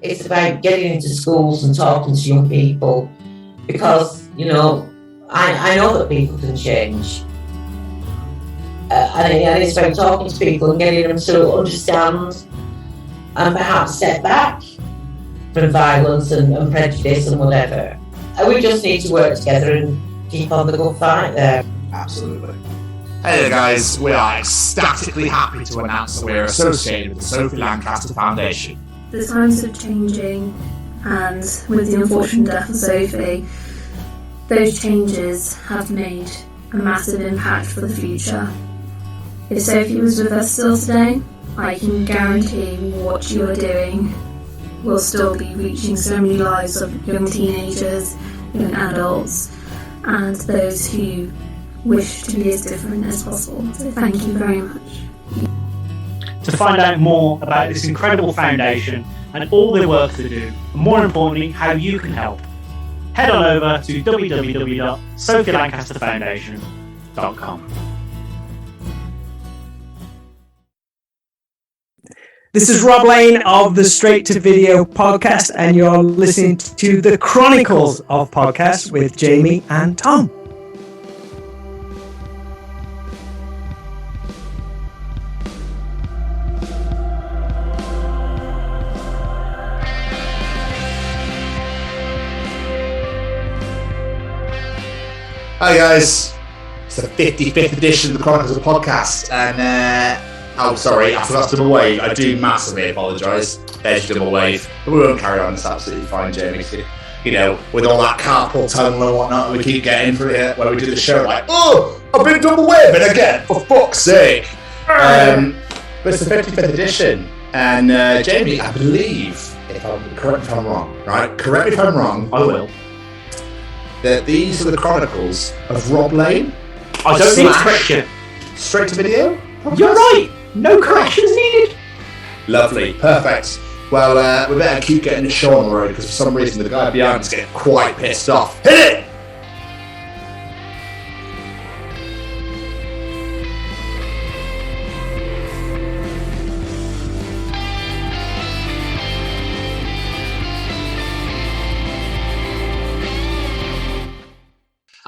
it's about getting into schools and talking to young people, because, you know, I know that people can change. And it's about talking to people and getting them to understand and perhaps step back from violence and prejudice and whatever. And we just need to work together and keep on the good fight there. Absolutely. Hey there guys, we are ecstatically happy to announce that we're associated with the Sophie Lancaster Foundation. The times are changing, and with the unfortunate death of Sophie, those changes have made a massive impact for the future. If Sophie was with us still today, I can guarantee what you are doing will still be reaching so many lives of young teenagers, young adults, and those who wish to be as different as possible. So thank you very much. To find out more about this incredible foundation and all the work they do, and more importantly, how you can help, head on over to www.sophielancasterfoundation.com. This is Rob Lane of the Straight to Video podcast, and you're listening to the Chronicles of Podcast with Jamie and Tom. Hi guys, it's the 55th edition of the Chronicles of Podcast, and sorry, I forgot to double wave. I do massively apologise. There's your double wave. But we won't carry on, it's absolutely fine, Jamie. You know, with all that carpal tunnel and whatnot, we keep getting through it when we do the show, like, oh, I've been double waving again, for fuck's sake. But it's the 55th edition, and Jamie, I believe, correct me if I'm wrong, right? Correct me if I'm wrong. I will. That these are the Chronicles of Rob Lane. I don't need correction. Straight to video? You're right. No corrections needed. Lovely. Perfect. Well, we better keep getting the show on the road, because for some reason the guy behind is getting quite pissed off. Hit it!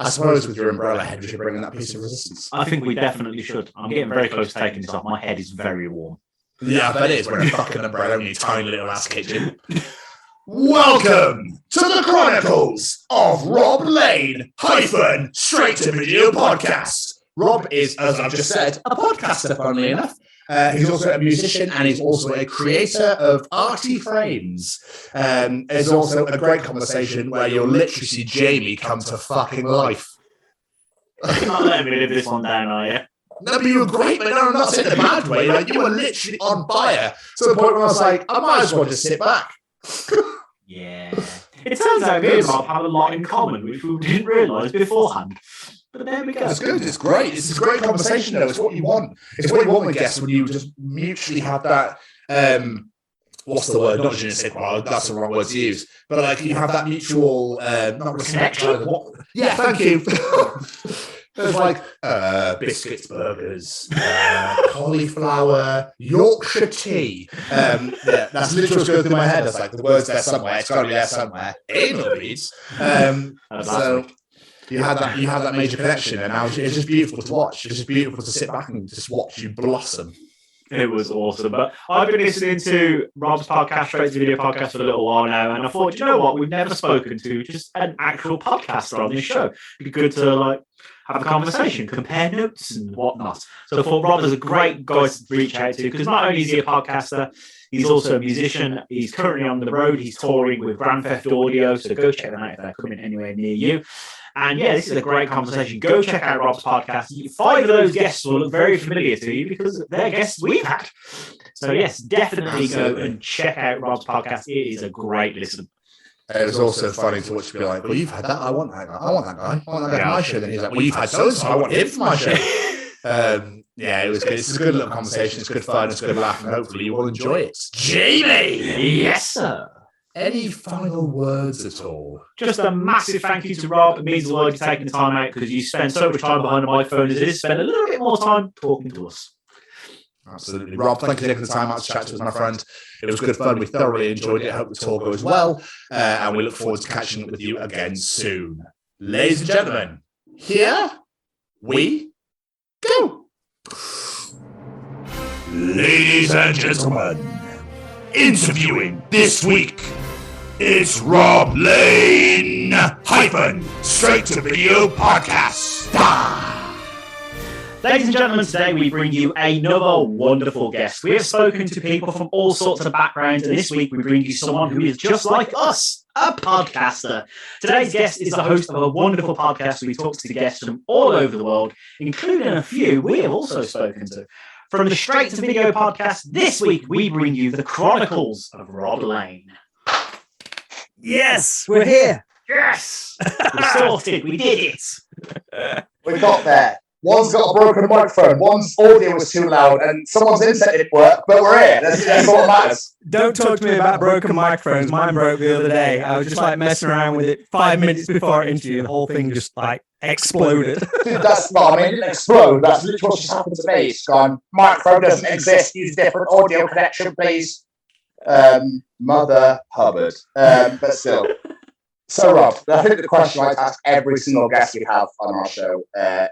I suppose with your umbrella head, we should bring in that piece of resistance. I think we definitely should. I'm getting very close to taking this off. My head is very warm. Yeah, I bet it is. Wearing a fucking umbrella in your tiny little ass kitchen. Welcome to the Chronicles of Rob Lane - Straight to Video Podcast. Rob is, as I've just said, a podcaster, funnily enough. He's also a musician, and he's also a creator of arty frames. There's also a great conversation where you'll literally see Jamie come to fucking life. You're not letting me live this one down, are you? No, but you were great, man. No, I'm not saying in a bad way. Like, you were literally on fire to the point where I was like, I might as well just sit back. Yeah. It turns out me and Rob have a lot in common, which we didn't realise beforehand. But there we go. It's good. It's great. It's a great conversation, though. It's what you want. It's what you want with guests, when you just mutually have that. What's the word? Not je ne sais quoi. That's the wrong word to use. But like, you have that mutual, not respect. Yeah, thank you. There's like biscuits, burgers, cauliflower, Yorkshire tea. Yeah, that's literally what's going through my head. It's like, the word's there somewhere. It's got to be there somewhere. Anal beads. So. You had that major connection, and now it's just beautiful to watch. It's just beautiful to sit back and just watch you blossom. It was awesome. But I've been listening to Rob's podcast, Straight to Video Podcast, for a little while now, and I thought, you know what, we've never spoken to just an actual podcaster on this show. It'd be good to like have a conversation, compare notes and whatnot. So I thought Rob is a great guy to reach out to, because not only is he a podcaster, he's also a musician. He's currently on the road. He's touring with Grand Theft Audio, so go check them out if they're coming anywhere near you. And yeah, this is a great conversation. Go check out Rob's podcast. 5 of those guests will look very familiar to you because they're guests we've had. So yes, definitely go and check out Rob's podcast. It is a great listen. It was also funny to watch, be like, well, you've had that. I want that guy. I want that guy. I want that guy for my show. Then he's like, well, you've had so I want him for my show. Yeah, it was good. It's a good little conversation. It's good fun. It's a good laugh, and hopefully you will enjoy it. Jamie! Yes, sir. Any final words at all? Just a massive thank you to Rob. It means the world you're taking the time out, because you spend so much time behind a microphone as it is. Spend a little bit more time talking to us. Absolutely. Rob, thank you for taking the time out to chat to us, my friend. It was good fun. We thoroughly enjoyed it. I hope the tour goes well. And we look forward to catching up with you again soon. Ladies and gentlemen, here we go. Ladies and gentlemen, interviewing this week, it's Rob Lane - Straight to Video Podcast. Ladies and gentlemen, today we bring you another wonderful guest. We have spoken to people from all sorts of backgrounds, and this week we bring you someone who is just like us, a podcaster. Today's guest is the host of a wonderful podcast where he talks to guests from all over the world, including a few we have also spoken to. From the Straight to Video Podcast, this week we bring you the Chronicles of Rob Lane. Yes, we're here. Yes! We're sorted, we did it. We got there. One's got a broken microphone, one's audio was too loud, and someone's internet didn't work, but we're here. That's all that matters. Don't talk to me about broken microphones. Mine broke the other day. I was just like messing around with it 5 minutes before our interview, and the whole thing just like exploded. Dude, that's not, I mean, it didn't explode. That's literally what just happened to me. It's gone, microphone doesn't exist, use a different audio connection, please. Mother Hubbard. But still. So, Rob, I think the question I ask every single guest we have on our show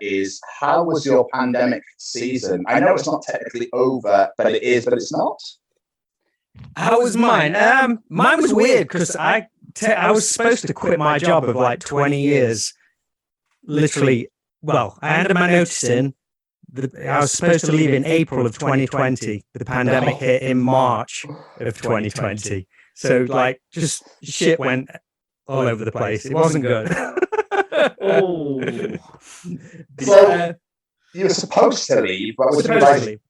is, how was your pandemic season? I know it's not technically over, but it is, but it's not. How was mine? Mine was weird because I was supposed to quit my job of like 20 years. Literally, well, I handed my notice in. I was supposed to leave in April of 2020. The pandemic hit in March of 2020. So, like, just shit went all over the place. It wasn't good. Oh. So, you were supposed to leave, but was supposed to leave.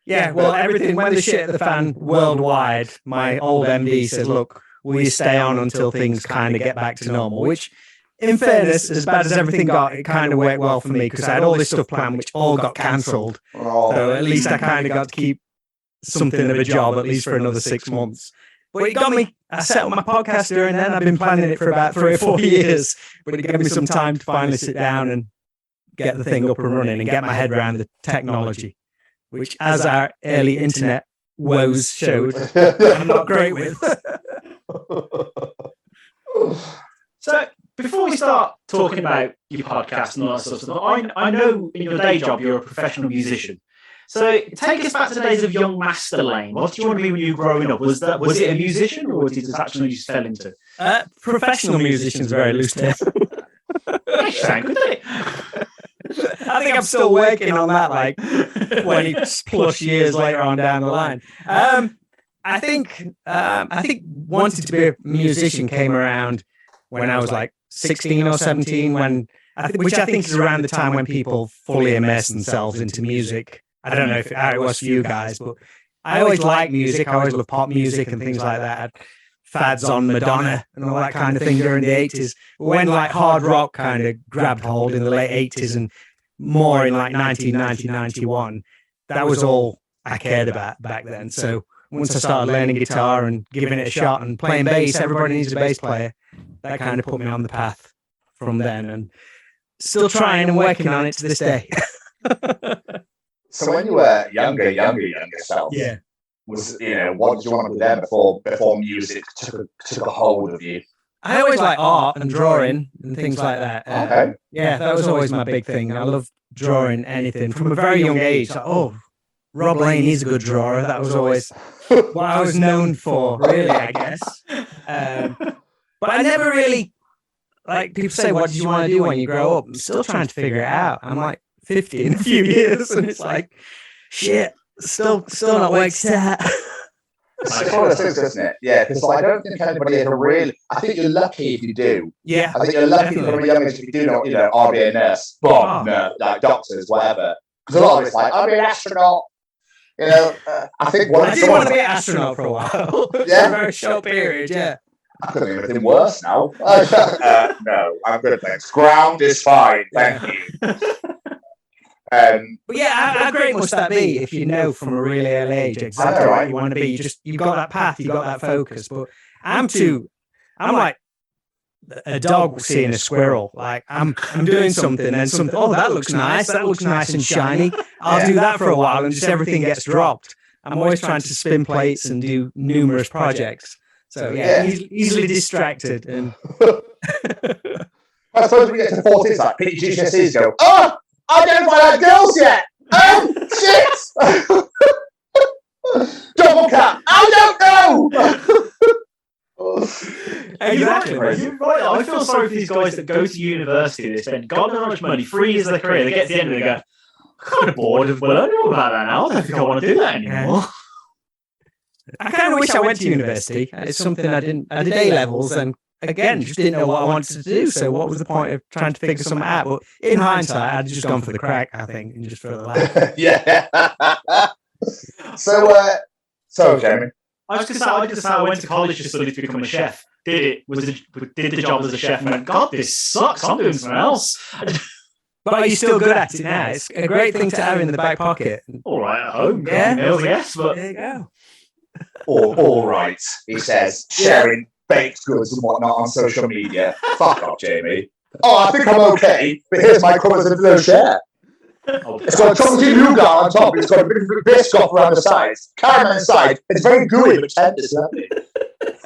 Yeah, well, everything went to shit at the fan worldwide. My old MD said, look, will you stay on until things kind of get back to normal? Which, in fairness, as bad as everything got, it kind of worked well for me because I had all this stuff planned, which all got cancelled. So at least I kind of got to keep something of a job, at least for another 6 months. But it got me, I set up my podcast during then. I've been planning it for about 3 or 4 years. But it gave me some time to finally sit down and get the thing up and running and get my head around the technology, which, as our early internet woes showed, I'm not great with. So, before we start talking about your podcast and all that sort of stuff, I know in your day job you're a professional musician. So take us back to the days of young Master Lane. What did you want to be when you were growing up? Was it a musician, or was it actually you just fell into? Professional musician's very loose term. You sound good, don't it? I think I'm still working on that, like 20 plus years later on down the line. I think wanting to be a musician came around when I was like 16 or 17, which I think is around the time when people fully immerse themselves into music. I don't know how it was for you guys, but I always liked music. I always loved pop music and things like that. I had fads on Madonna and all that kind of thing during the 80s. When like hard rock kind of grabbed hold in the late 80s and more in like 1990, 91, that was all I cared about back then. So once I started learning guitar and giving it a shot and playing bass, everybody needs a bass player. That kind of put me on the path from then, and still trying and working on it to this day. So when you were younger self, yeah, what did you want to do then before music took a hold of you? I always liked art and drawing and things like that. Okay. Yeah, that was always my big thing. I loved drawing anything from a very young age. Like, Rob Lane, he's a good drawer. That was always what I was known for, really, I guess. But I never really, like, people say, what do you want to do when you grow up? I'm still trying to figure it out. I'm like 50 in a few years, and it's like, shit, still not worked out. It's one of those things, isn't it? Yeah, because I don't think anybody ever really. I think you're lucky if you do. Yeah, I think you're lucky from a young age if you do know, I'll be a nurse, like doctors, whatever. Because a lot of it's like, I'll be an astronaut. I think I did want to be an astronaut for a while. Yeah, for a very short period. Yeah. I couldn't think of anything worse now. No, I'm good, thanks. Ground is fine, thank you. But yeah, how great must that be if you know from a really early age exactly what you want to be? You've got that path, you've got that focus. But I'm like a dog seeing a squirrel. Like I'm doing something and something. Oh, that looks nice. That looks nice and shiny. I'll do that for a while, and just everything gets dropped. I'm always trying to spin plates and do numerous projects. So easily distracted. And I suppose we get to 40, it's like pick your GCSEs, go, oh, I don't find out girls yet. Oh, shit. Double cap. I don't know. exactly. You're right. I feel sorry for these guys that go to university. They spend God knows how much money, 3 years of their career. They get to the end of it and go, I'm kind of bored of learning all about that now. I don't think I want to do that anymore. I kind of wish I went to university. It's something I did A-levels and again, just didn't know what I wanted to do. So what was the point of trying to figure something out? But in hindsight, I'd just gone for the crack, I think, and just for the laugh. Yeah. So, Jamie. I was going to say, I went to college to study to become a chef. Did the job as a chef and went, God, this sucks. I'm doing something else. But are you still good at it now? It's a great thing to have in the back pocket. All right, at home. Yeah. Meals, yes, but There you go. All right, he says, sharing baked goods and whatnot on social media. Fuck off, Jamie. Oh, I think I'm okay, but here's my colours and no share. It's got a chocolatey nougat on top. It's got a bit of biscoff around the sides, caramel inside. It's very gooey but tender. It's lovely.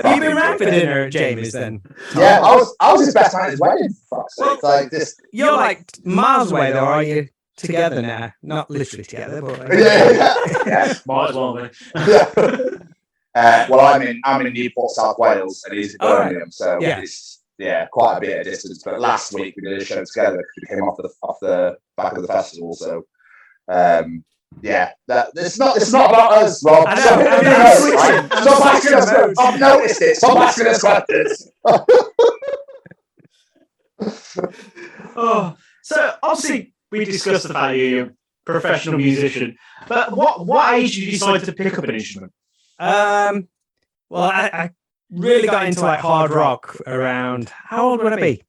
Have you been around for dinner at Jamie's then? Yeah, I was his best man at his wedding. For fuck's sake. Like this. You're like miles away though, are you? Together now, not literally together, but Yeah. might as well be. Yeah. Well, I'm in Newport, South Wales, and he's in Birmingham, so it's quite a bit of distance. But last week we did a show together because we came off the back of the festival. So, it's not about us, Rob. Stop asking us. I've noticed it. Stop asking us questions. So obviously we discussed the fact that you're a professional musician, but what age did you decide to pick up an instrument? Well, I really got into like hard rock around, how old would I be?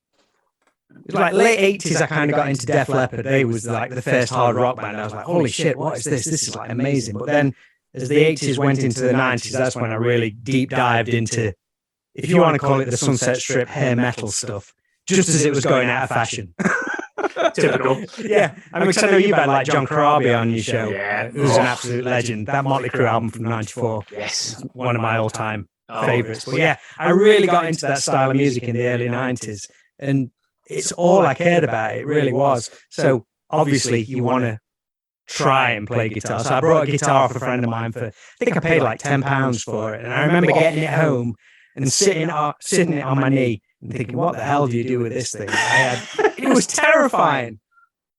It was like late 80s. I kind of got into Def Leppard. They was like the first hard rock band. I was like, holy shit, what is this? This is like amazing. But then as the 80s went into the 90s, that's when I really deep dived into, if you want to call it the Sunset Strip hair metal stuff, just as it was going out of fashion. Typical. Yeah. I mean, 'cause I know you've had like John Corabi on your show. Yeah. Who's an absolute legend. That Motley Crue album from 94. Yes. One of my all-time favorites. But yeah, I really got into that style of music in the early 90s. And it's all I cared about. It really was. So obviously you want to try and play guitar. So I brought a guitar off a friend of mine I think I paid like £10 for it. And I remember getting it home and sitting it on my knee and thinking, what the hell do you do with this thing? It was terrifying.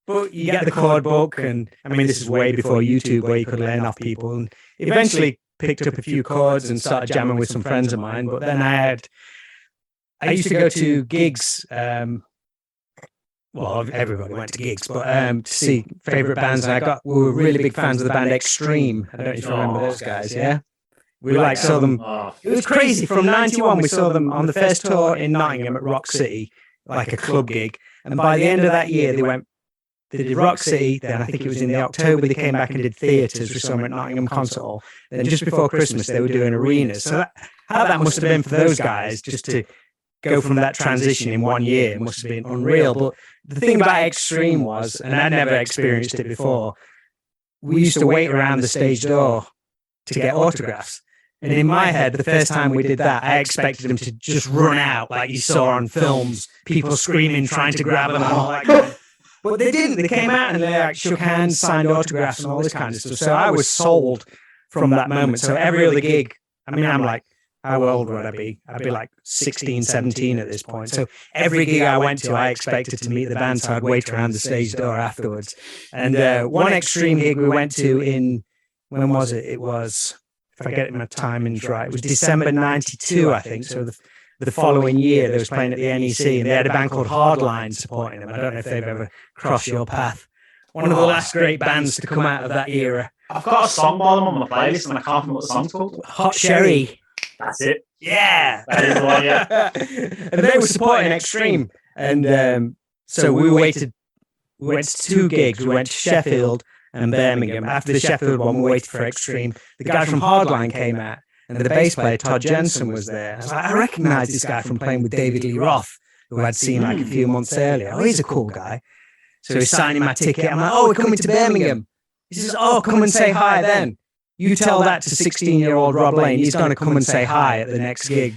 But you get the chord book, and I mean, this is way before YouTube where you could learn off people. And eventually picked up a few chords and started jamming with some friends of mine. But then I used to go to gigs. Well, everybody went to gigs, but to see favourite bands. And we were really big fans of the band Extreme. I don't know if you remember those guys, yeah? We saw them. It was crazy. From 91, we saw them on the first tour in Nottingham at Rock City, like a club gig. And by the end of that year, they did Rock City. Then I think it was in the October, they came back and did theatres. We saw them at Nottingham Concert Hall. Then just before Christmas, they were doing arenas. So how that must have been for those guys, just to go from that transition in 1 year, it must have been unreal. But the thing about Extreme was, and I'd never experienced it before, we used to wait around the stage door to get autographs. And in my head, the first time we did that, I expected them to just run out like you saw on films, people screaming, trying to grab them and all that kind of. But they didn't. They came out and they like shook hands, signed autographs and all this kind of stuff. So I was sold from that moment. So every other gig, I mean, I'm like, how old would I be? I'd be like 16, 17 at this point. So every gig I went to, I expected to meet the band, so I'd wait around the stage door afterwards. And one Extreme gig we went to when was it? It was, if I get my timings right, it was December 92, I think. So the following year, they was playing at the NEC, and they had a band called Hardline supporting them. I don't know if they've ever crossed your path. One of the last great bands to come out of that era. I've got a song by them on my playlist, and I can't remember what the song's called. Hot Sherry. That's it. Yeah. That is the one, yeah. And they were supporting Extreme. And so we went to 2 gigs. We went to Sheffield and Birmingham. After the Sheffield one, we waited for Extreme. The guy from Hardline came out. and the bass player, Todd Jensen, was there. I was like, I recognise this guy from playing with David Lee Roth, who I'd seen like a few months earlier. Oh, he's a cool guy. So he's signing my ticket. I'm like, oh, we're coming to Birmingham. He says, oh, come and say hi then. You tell that to 16-year-old Rob Lane. He's going to come and say hi at the next gig,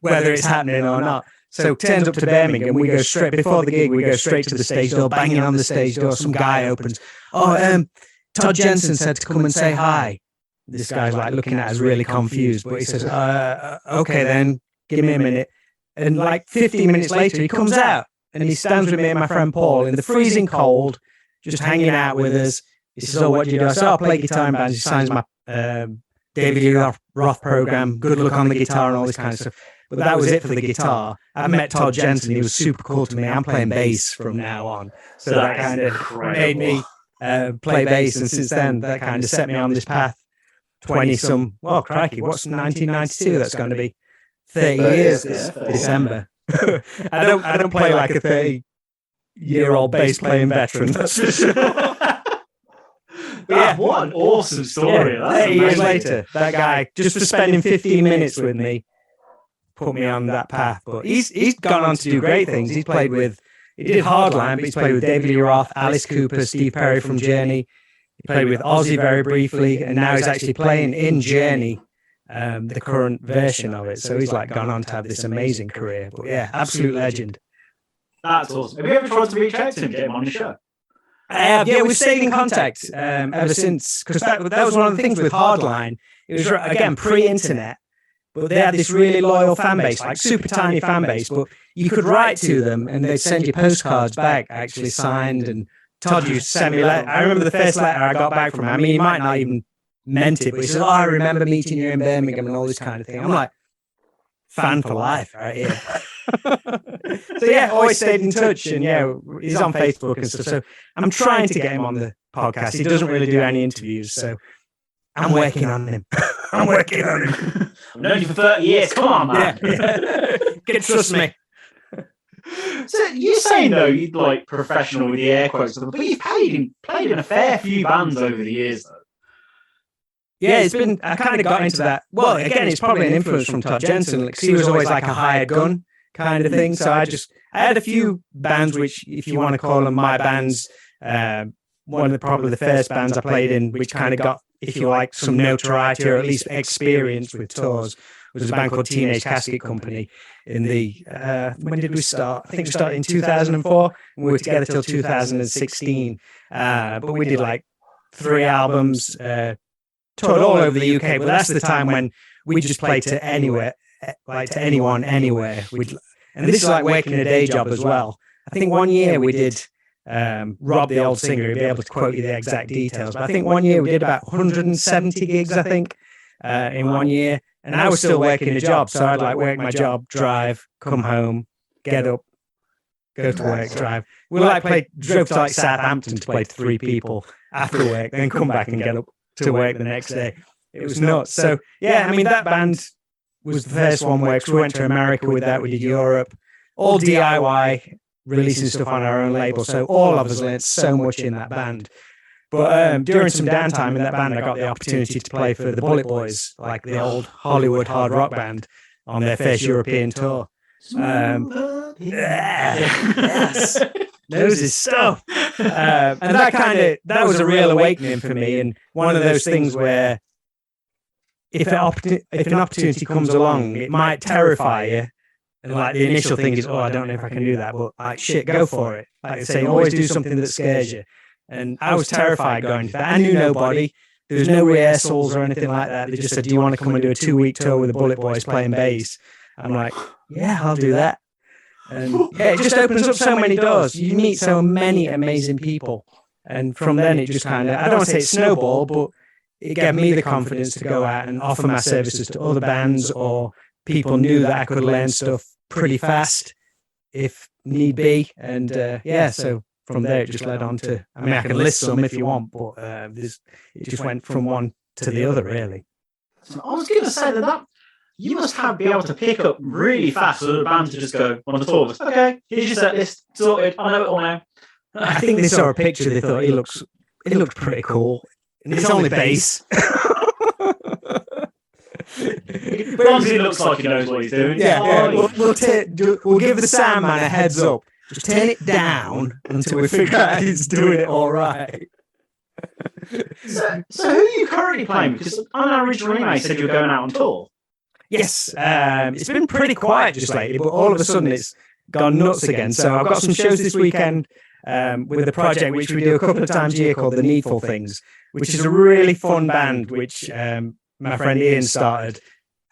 whether it's happening or not. So turns up to Birmingham. We go straight, before the gig, we go straight to the stage door, banging on the stage door. Some guy opens. Oh, Todd Jensen said to come and say hi. This guy's like looking at us really confused, but he says, okay then, give me a minute. And like 15 minutes later, he comes out and he stands with me and my friend Paul in the freezing cold, just hanging out with us. He says, oh, what do you do? I said, I'll play guitar in bands. He signs my David Lee Roth program, good luck on the guitar and all this kind of stuff. But that was it for the guitar. I met Todd Jensen. He was super cool to me. I'm playing bass from now on. So that kind of made me play bass. And since then, that kind of set me on this path. 20-some, well, crikey, what's 1992? That's going to be 30 years this December. I don't play like a 30-year-old bass playing veteran. That's for sure. Yeah, what an awesome story. Yeah, 30 years later, that guy, just for spending 15 minutes with me, put me on that path. But he's gone on to do great things. He did Hardline, but he's played with David Lee Roth, Alice Cooper, Steve Perry from Journey. He played with Ozzy very briefly, and now he's actually playing in Journey, the current version of it. So he's like gone on to have this amazing career. But yeah, absolute legend. That's awesome. Have you ever tried to reach out to him, get him on the show? Yeah, we've stayed in contact ever since, because that was one of the things with Hardline. It was, again, pre-internet, but they had this really loyal fan base, like super tiny fan base, but you could write to them and they'd send you postcards back, actually signed, and Todd used to send me letter. I remember the first letter I got back from him. I mean, he might not even meant it, but he said, oh, I remember meeting you in Birmingham and all this kind of thing. I'm like, fan for life right here. So yeah, always stayed in touch, and yeah, he's on Facebook and stuff. So I'm trying to get him on the podcast. He doesn't really do any interviews, so I'm working on him. I'm working on him. I've known you for 30 years. Come on, man. Yeah. Trust me. So you're saying though you'd like professional with the air quotes, but you've played in a fair few bands over the years though. Yeah, I kind of got into that. Well, again, it's probably an influence from Todd Jensen, because he was always like a hired gun kind of thing. So I had a few bands, which, if you want to call them my bands, one of probably the first bands I played in, which kind of got, if you like, some notoriety or at least experience with tours, was a band called Teenage Casket Company. In the when did we start? I think we started in 2004, and we were together till 2016. But we did like 3 albums. Toured all over the UK, but that's the time when we just played to anywhere, like to anyone, anywhere. And this is like working a day job as well. I think one year we did, Rob, the old singer, he'd be able to quote you the exact details, but I think one year we did about 170 gigs, I think, in 1 year. And I was still working a job, so I'd like work my job, drive, come home, get up, go to work, drive. We drove to like Southampton to play to 3 people after work, then come back and get up to work the next day. It was nuts. So yeah, I mean, that band was the first one where we went to America with that. We did Europe, all DIY, releasing stuff on our own label. So all of us learned so much in that band. But during some downtime in that band, I got the opportunity to play for the Bulletboys, like the old Hollywood hard rock band, on their first European tour. Yes. Knows his stuff. And that was a real awakening for me, and one of those things where if an opportunity comes along, it might terrify you, and like the initial thing is, oh, I don't know if I can do that, but like, shit, go for it. Like I say, always do something that scares you. And I was terrified going to that. I knew nobody. There was no rehearsals or anything like that. They just said, do you want to come and do a 2-week tour with the Bulletboys playing bass? I'm like, yeah, I'll do that. And yeah, it just opens up so many doors. You meet so many amazing people. And from then it just kind of, I don't want to say it snowballed, but it gave me the confidence to go out and offer my services to other bands, or people knew that I could learn stuff pretty fast if need be. And yeah, so from there it just led on to, I mean, I can list some if you want, but it just went from one to the other, really. So I was going to say that you must be able to pick up really fast for the band to just go on the tour. Okay, here's your set list, sorted. I know it all now. I think they saw a picture. They thought it looked pretty cool, and it's only bass. As long as he looks like he knows what he's doing. Yeah. We'll give the sound man a heads up. Just turn it down until we figure out he's doing it all right. So who are you currently playing? Because on our original email, you said you were going out on tour. Yes, it's been pretty quiet just lately, but all of a sudden it's gone nuts again. So I've got some shows this weekend with a project which we do a couple of times a year called The Needful Things, which is a really fun band which my friend Ian started.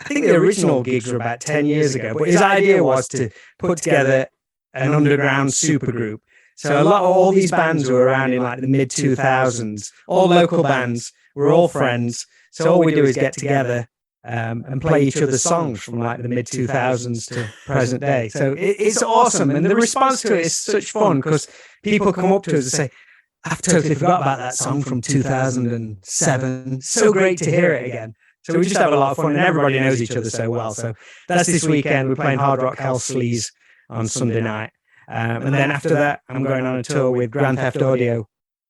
I think the original gigs were about 10 years ago, but his idea was to put together an underground supergroup. So all these bands were around in like the mid 2000s, all local bands. We're all friends. So all we do is get together and play each other's songs from like the mid 2000s to present day. So it's awesome. And the response to it is such fun because people come up to us and say, I've totally forgot about that song from 2007. So great to hear it again. So we just have a lot of fun and everybody knows each other so well. So that's this weekend. We're playing Hard Rock Hell Sleaze on Sunday night. And then after that, I'm going on a tour with Grand Theft Audio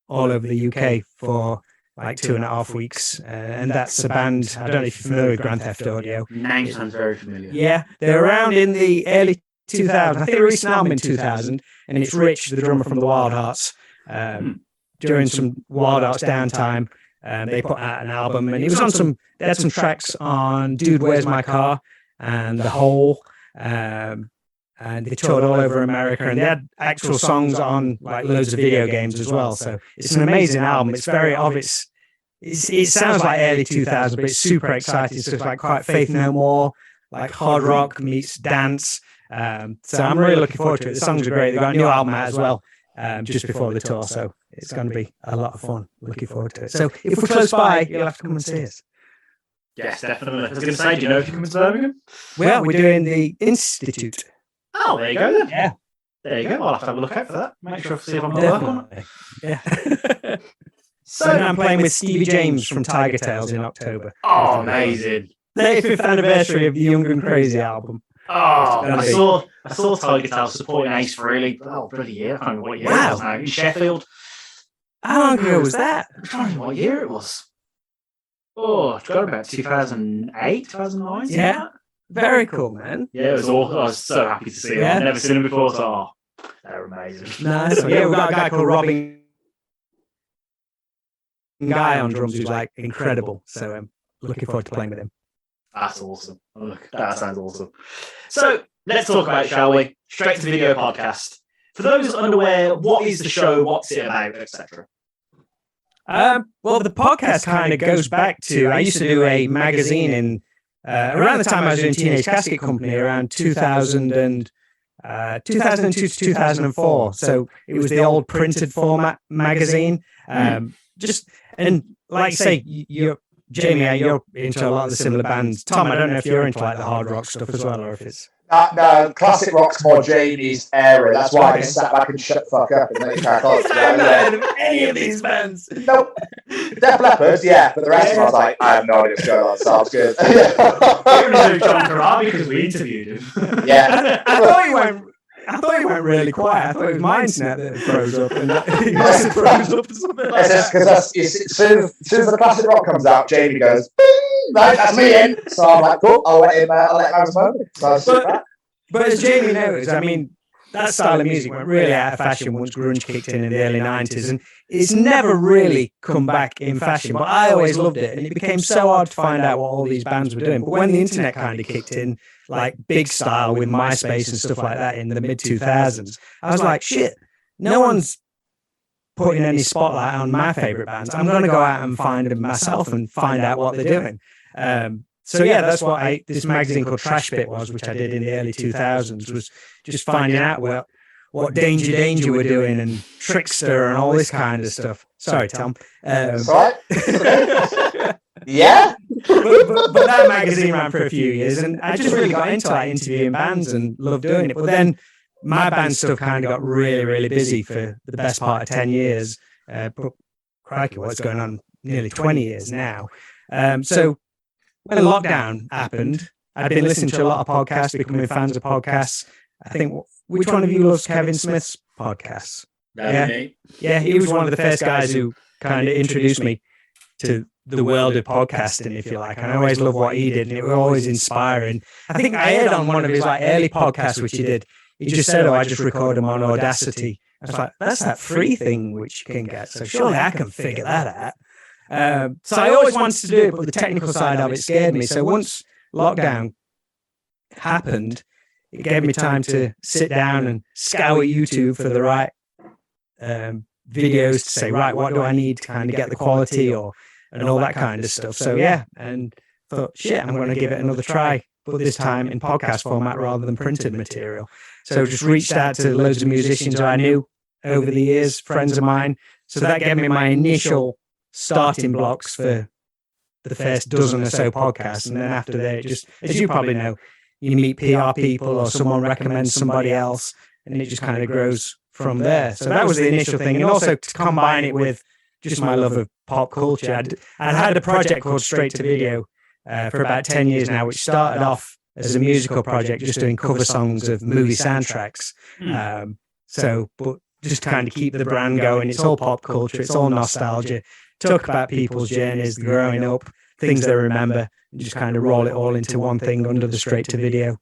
all over the UK for like 2.5 weeks. And that's a band, I don't know if you're familiar with Grand Theft Audio. Name sounds very familiar. Yeah, they're around in the early 2000s. I think they released an album in 2000, and it's Rich, the drummer from the Wild Hearts. During some Wild Hearts downtime, they put out an album, and it was on they had some tracks on Dude, Where's My Car? And The Hole. And they toured all over America, and they had actual songs on like loads of video games as well. So it's an amazing album. It's very obvious. It sounds like early 2000s, but it's super exciting. So it's like quite Faith No More, like hard rock meets dance. So I'm really looking forward to it. The songs are great. They've got a new album out as well, just before the tour. So it's going to be a lot of fun. Looking forward to it. So if we're close by, you'll have to come and see us. Yes, definitely. I was going to say, do you know if you come to Birmingham? Well, we're doing the Institute. Oh, there you go then. Yeah. There you go. I'll have to have a look out for that. Make sure to see if I'm got work on it. Yeah. So I'm playing with Stevie James from Tiger Tales in October. Oh, amazing. 35th anniversary of the Young and Crazy album. Oh, I saw Tiger Tales supporting Ace Frehley. Oh, bloody year. I can't remember what year it was now. In Sheffield. How long ago was that? I'm trying to remember what year it was. Oh, it's got about 2008, 2009. Yeah. Very cool, man. Yeah, it was awesome. I was so happy to see them. I've never seen them before, so they're amazing. Nice. Yeah, we've got a guy called Robin Guy on drums who's like incredible. So I'm looking forward to playing with him. That's awesome. Look, that sounds awesome. So let's talk about it, shall we? Straight to the video podcast. For those unaware, what is the show, what's it about, etc.? Well, the podcast kind of goes back to, I used to do a magazine in around the time I was doing Teenage Casket Company, around 2002 to 2004. So it was the old printed format magazine. And like say, Jamie, you're into a lot of the similar bands. Tom, I don't know if you're into like the hard rock stuff as well, or if it's... No, classic rock's more Jamie's area. That's why I just sat back and shut the fuck up and let you crack on. I've not heard of any of these bands. Nope. Def Leppard, yeah, but the rest of them I was like, I have no idea what's going on. Sounds good. We're going to John Carrabbi because we interviewed him. Yeah. I thought he went really quiet. I thought it was my internet that froze up, and he must have froze up or something like that. Because as soon as the classic rock comes out, Jamie goes, "Bing!" Right, that's me in. So I'm like, cool. I'll let him have his moment. But as Jamie knows, I mean, that style of music went really out of fashion once grunge kicked in the early 90s, and it's never really come back in fashion. But I always loved it, and it became so hard to find out what all these bands were doing. But when the internet kind of kicked in, like big style with MySpace and stuff like that in the mid 2000s, I was like, shit, no one's putting any spotlight on my favorite bands. I'm going to go out and find them myself and find out what they're doing. So yeah, that's what this magazine called Trash Pit was, which I did in the early 2000s, was just finding out what Danger were doing and Trickster and all this kind of stuff. Sorry, Tom. Right? Yeah. But that magazine ran for a few years, and I just really got into like interviewing bands and loved doing it. But then my band stuff kind of got really, really busy for the best part of 10 years. But crikey, what's going on? Nearly 20 years now. So when lockdown happened, I'd been listening to a lot of podcasts, becoming fans of podcasts. I think, which one of you loves Kevin Smith's podcasts? Yeah, he was one of the first guys who kind of introduced me to the world of podcasting, if you like. And I always love what he did, and it was always inspiring. I think I heard on one of his like early podcasts, which he did, he just said, I just record them on Audacity. I was like, that's that free thing which you can get. So surely I can figure that out. So I always wanted to do it, but the technical side of it scared me. So once lockdown happened, it gave me time to sit down and scour YouTube for the right videos to say, right, what do I need to kind of get the quality and all that kind of stuff. So yeah, and thought, shit, I'm going to give it another try, but this time in podcast format rather than printed material. So just reached out to loads of musicians who I knew over the years, friends of mine. So that gave me my initial starting blocks for the first dozen or so podcasts. And then after that, just, as you probably know, you meet PR people or someone recommends somebody else, and it just kind of grows from there. So that was the initial thing. And also to combine it with just my love of pop culture. I'd had a project called Straight to Video for about 10 years now, which started off as a musical project, just doing cover songs of movie soundtracks. But just to kind of keep the brand going, it's all pop culture, it's all nostalgia, talk about people's journeys, growing up, things they remember, and just kind of roll it all into one thing under the Straight to Video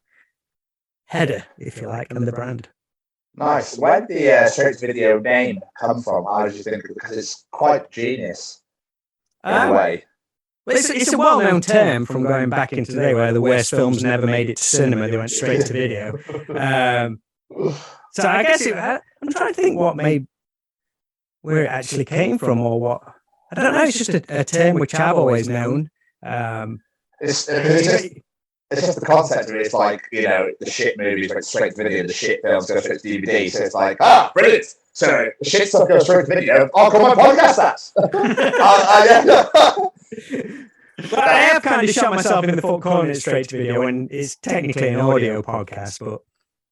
header, if you like, and the brand. Nice. Where did the Straight to Video name come from? I was just thinking, because it's quite genius in a way. Well, it's a well-known term from going back into the day where the worst films never made it to cinema, they went straight to video. So I guess I'm trying to think where it actually came from, or what. I don't know, it's just a term which I've always known. It's just the concept of it. It's like, the shit movies went straight to video, the shit films go straight to DVD. So it's like, brilliant. So the shit stuff goes straight to video. I'll call my podcast that. But I have kind of shot myself in the foot calling it straight to video, and it's technically an audio podcast, but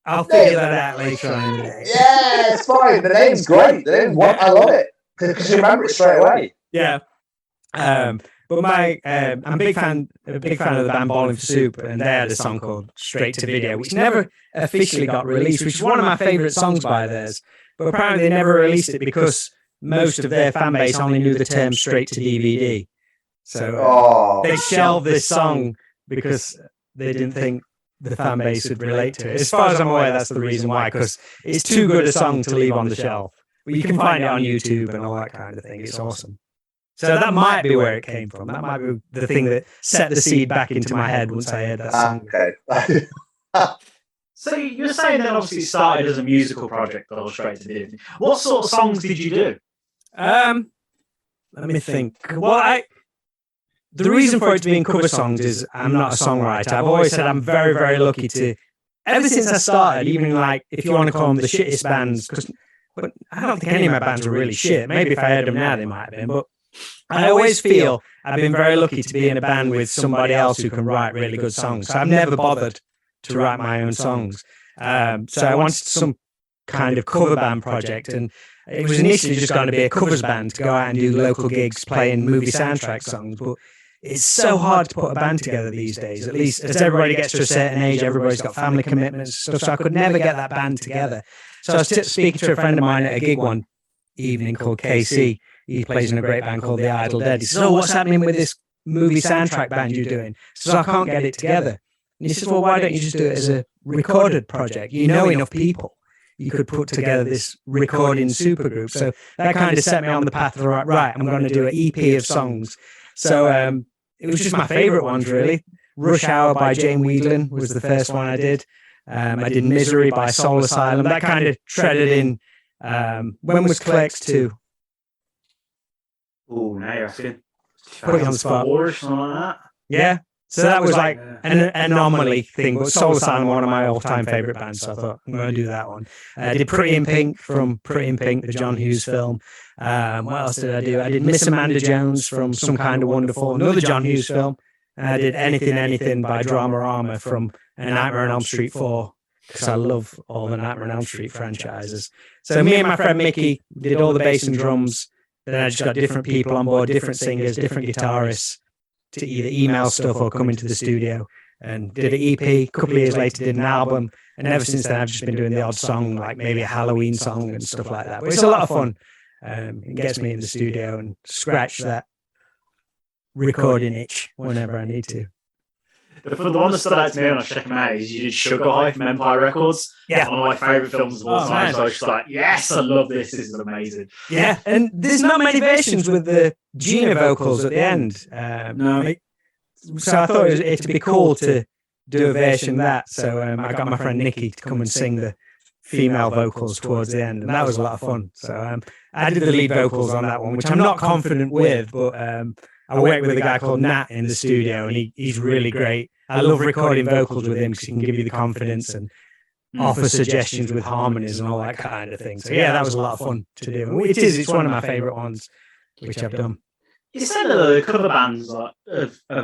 I'll figure that out later on in the day. Yeah, it's fine. The name's great. I love it because you remember it straight away. Yeah. But I'm a big fan of the band Bowling for Soup, and they had a song called Straight to Video, which never officially got released, which is one of my favourite songs by theirs. But apparently they never released it because most of their fan base only knew the term straight to DVD. So they shelved this song because they didn't think the fan base would relate to it. As far as I'm aware, that's the reason why, because it's too good a song to leave on the shelf. But you can find it on YouTube and all that kind of thing. It's awesome. So that might be where it came from. That might be the thing that set the seed back into my head once I heard that song. Okay. So you're saying that obviously it started as a musical project that was straight to video. What sort of songs did you do? Let me think. Well, the reason for it to be in cover songs is I'm not a songwriter. I've always said I'm very, very lucky to, ever since I started, even like, if you want to call them the shittest bands, but I don't think any of my bands were really shit. Maybe if I heard them now, they might have been, but I always feel I've been very lucky to be in a band with somebody else who can write really good songs. So I've never bothered to write my own songs. So I wanted some kind of cover band project, and it was initially just going to be a covers band to go out and do local gigs playing movie soundtrack songs. But it's so hard to put a band together these days. At least as everybody gets to a certain age, everybody's got family commitments and stuff. So I could never get that band together. So I was speaking to a friend of mine at a gig one evening called KC. He plays in a great band called the Idle Dead. He says, what's happening with this movie soundtrack band you're doing? He says, I can't get it together. And he says, well, why don't you just do it as a recorded project? You know enough people. You could put together this recording supergroup. So that kind of set me on the path of, right, I'm going to do an EP of songs. So it was just my favourite ones, really. Rush Hour by Jane Weedlin was the first one I did. I did Misery by Soul Asylum. That kind of treaded in. When was Clerks 2? Oh, now you're asking. Put it on the spot. Or something like that. Yeah. So that was like an anomaly thing, but Soul Asylum, one of my all-time favourite bands, so I thought, I'm going to do that one. I did Pretty in Pink from Pretty in Pink, the John Hughes film. What else did I do? I did Miss Amanda Jones from Some Kind of Wonderful, another John Hughes film. And I did Anything by Dramarama from A Nightmare on Elm Street 4, because I love all the Nightmare on Elm Street franchises. So me and my friend Mickey did all the bass and drums. Then I just got different people on board, different singers, different guitarists, to either email stuff or come into the studio, and did an EP. A couple of years later, did an album, and ever since then I've just been doing the odd song, like maybe a Halloween song and stuff like that. But it's a lot of fun. It gets me in the studio and scratch that recording itch whenever I need to. The one that stood out to me when I was checking them out is you did Sugar High from Empire Records. Yeah. One of my favourite films of all time. Man. So I was just like, yes, I love this. This is amazing. Yeah, and there's not many versions with the Gina vocals at the end. No. So I thought it'd be cool to do a version of that. So I got my friend Nikki to come and sing the female vocals towards the end, and that was a lot of fun. So I did the lead vocals on that one, which I'm not confident with, but I worked with a guy called Nat in the studio, and he's really great. I love recording vocals with him because he can give you the confidence and offer suggestions with harmonies and all that kind of thing. So yeah, that was a lot of fun to do. It's one of my favourite ones, which I've done. You said the cover bands of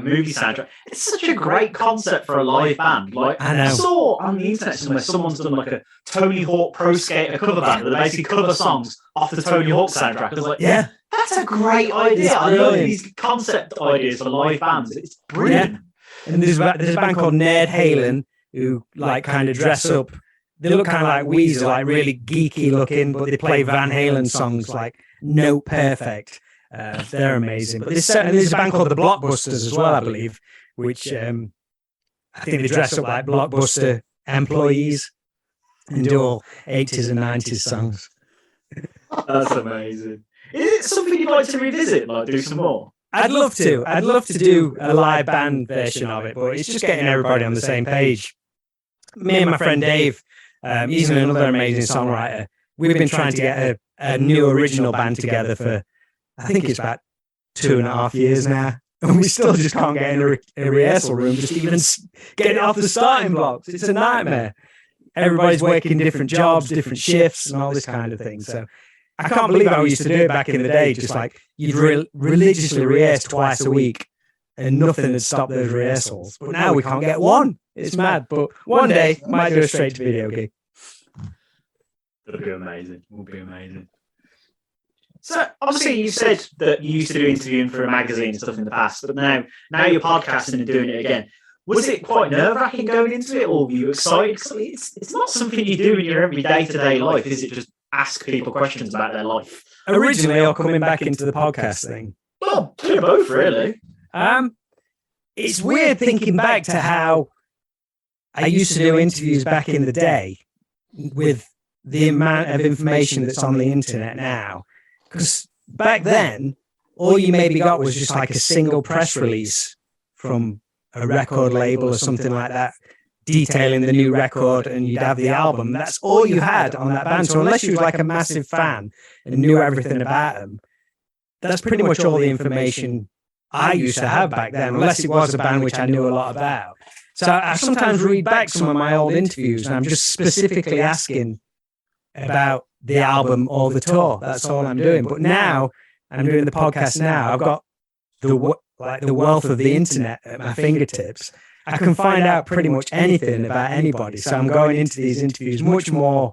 movie soundtrack. It's such a great concept for a live band. Like I know. I saw on the internet somewhere someone's done like a Tony Hawk Pro Skater cover band where they basically cover songs off the Tony Hawk soundtrack. I was like, Yeah. that's a great idea. I love these concept ideas for live bands. It's brilliant. And there's a band called Nerd Halen who like kind of dress up. They look kind of like Weezer, like really geeky looking, but they play Van Halen songs like note perfect. They're amazing. But there's a band called the Blockbusters as well, I believe, which I think they dress up like Blockbuster employees and do all 80s and 90s songs. That's amazing. Is it something you'd like to revisit? Like do some more? I'd love to. I'd love to do a live band version of it, but it's just getting everybody on the same page. Me and my friend Dave, he's another amazing songwriter. We've been trying to get a new original band together for, I think it's about 2.5 years now, and we still just can't get in a rehearsal room, just even get it off the starting blocks. It's a nightmare. Everybody's working different jobs, different shifts, and all this kind of thing. So I can't believe how we used to do it back in the day. Just like you'd religiously rehearse twice a week, and nothing had stopped those rehearsals. But now we can't get one. It's mad. But one day, might do a straight to video gig. That'd be amazing. Would be amazing. So obviously you said that you used to do interviewing for a magazine and stuff in the past, but now you're podcasting and doing it again. Was it quite nerve-wracking going into it, or were you excited? 'Cause it's not something you do in your every day-to-day life, is it? Just ask people questions about their life. Originally, or coming back into the podcast thing? Well, do both, really. It's weird thinking back to how I used to do interviews back in the day with the amount of information that's on the internet now. Because back then, all you maybe got was just like a single press release from a record label or something like that, detailing the new record, and you'd have the album. That's all you had on that band. So unless you were like a massive fan and knew everything about them, that's pretty much all the information I used to have back then, unless it was a band which I knew a lot about. So I sometimes read back some of my old interviews, and I'm just specifically asking about the album or the tour. That's all I'm doing. But now I'm doing the podcast now. I've got the wealth of the internet at my fingertips. I can find out pretty much anything about anybody. So I'm going into these interviews much more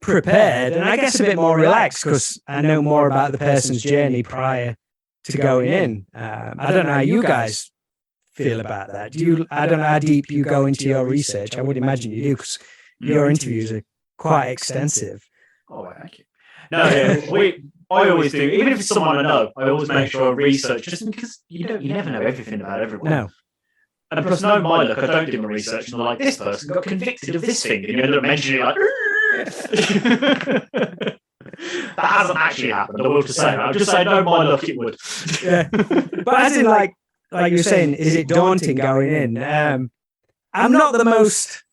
prepared, and I guess a bit more relaxed because I know more about the person's journey prior to going in. I don't know how you guys feel about that. I don't know how deep you go into your research. I would imagine you do, because your interviews are quite extensive. Oh, thank you. No, yeah, I always do. Even if it's someone I know, I always make sure I research, just because you never know everything about everyone. No. And plus, no, my luck, I don't do my research, and they're like, this person got convicted of this thing, and you end up mentioning it like, that hasn't actually happened. I will just say, I'll just say, no, my luck, it would. Yeah. But as in, like you were saying, is it daunting going in? I'm not the most,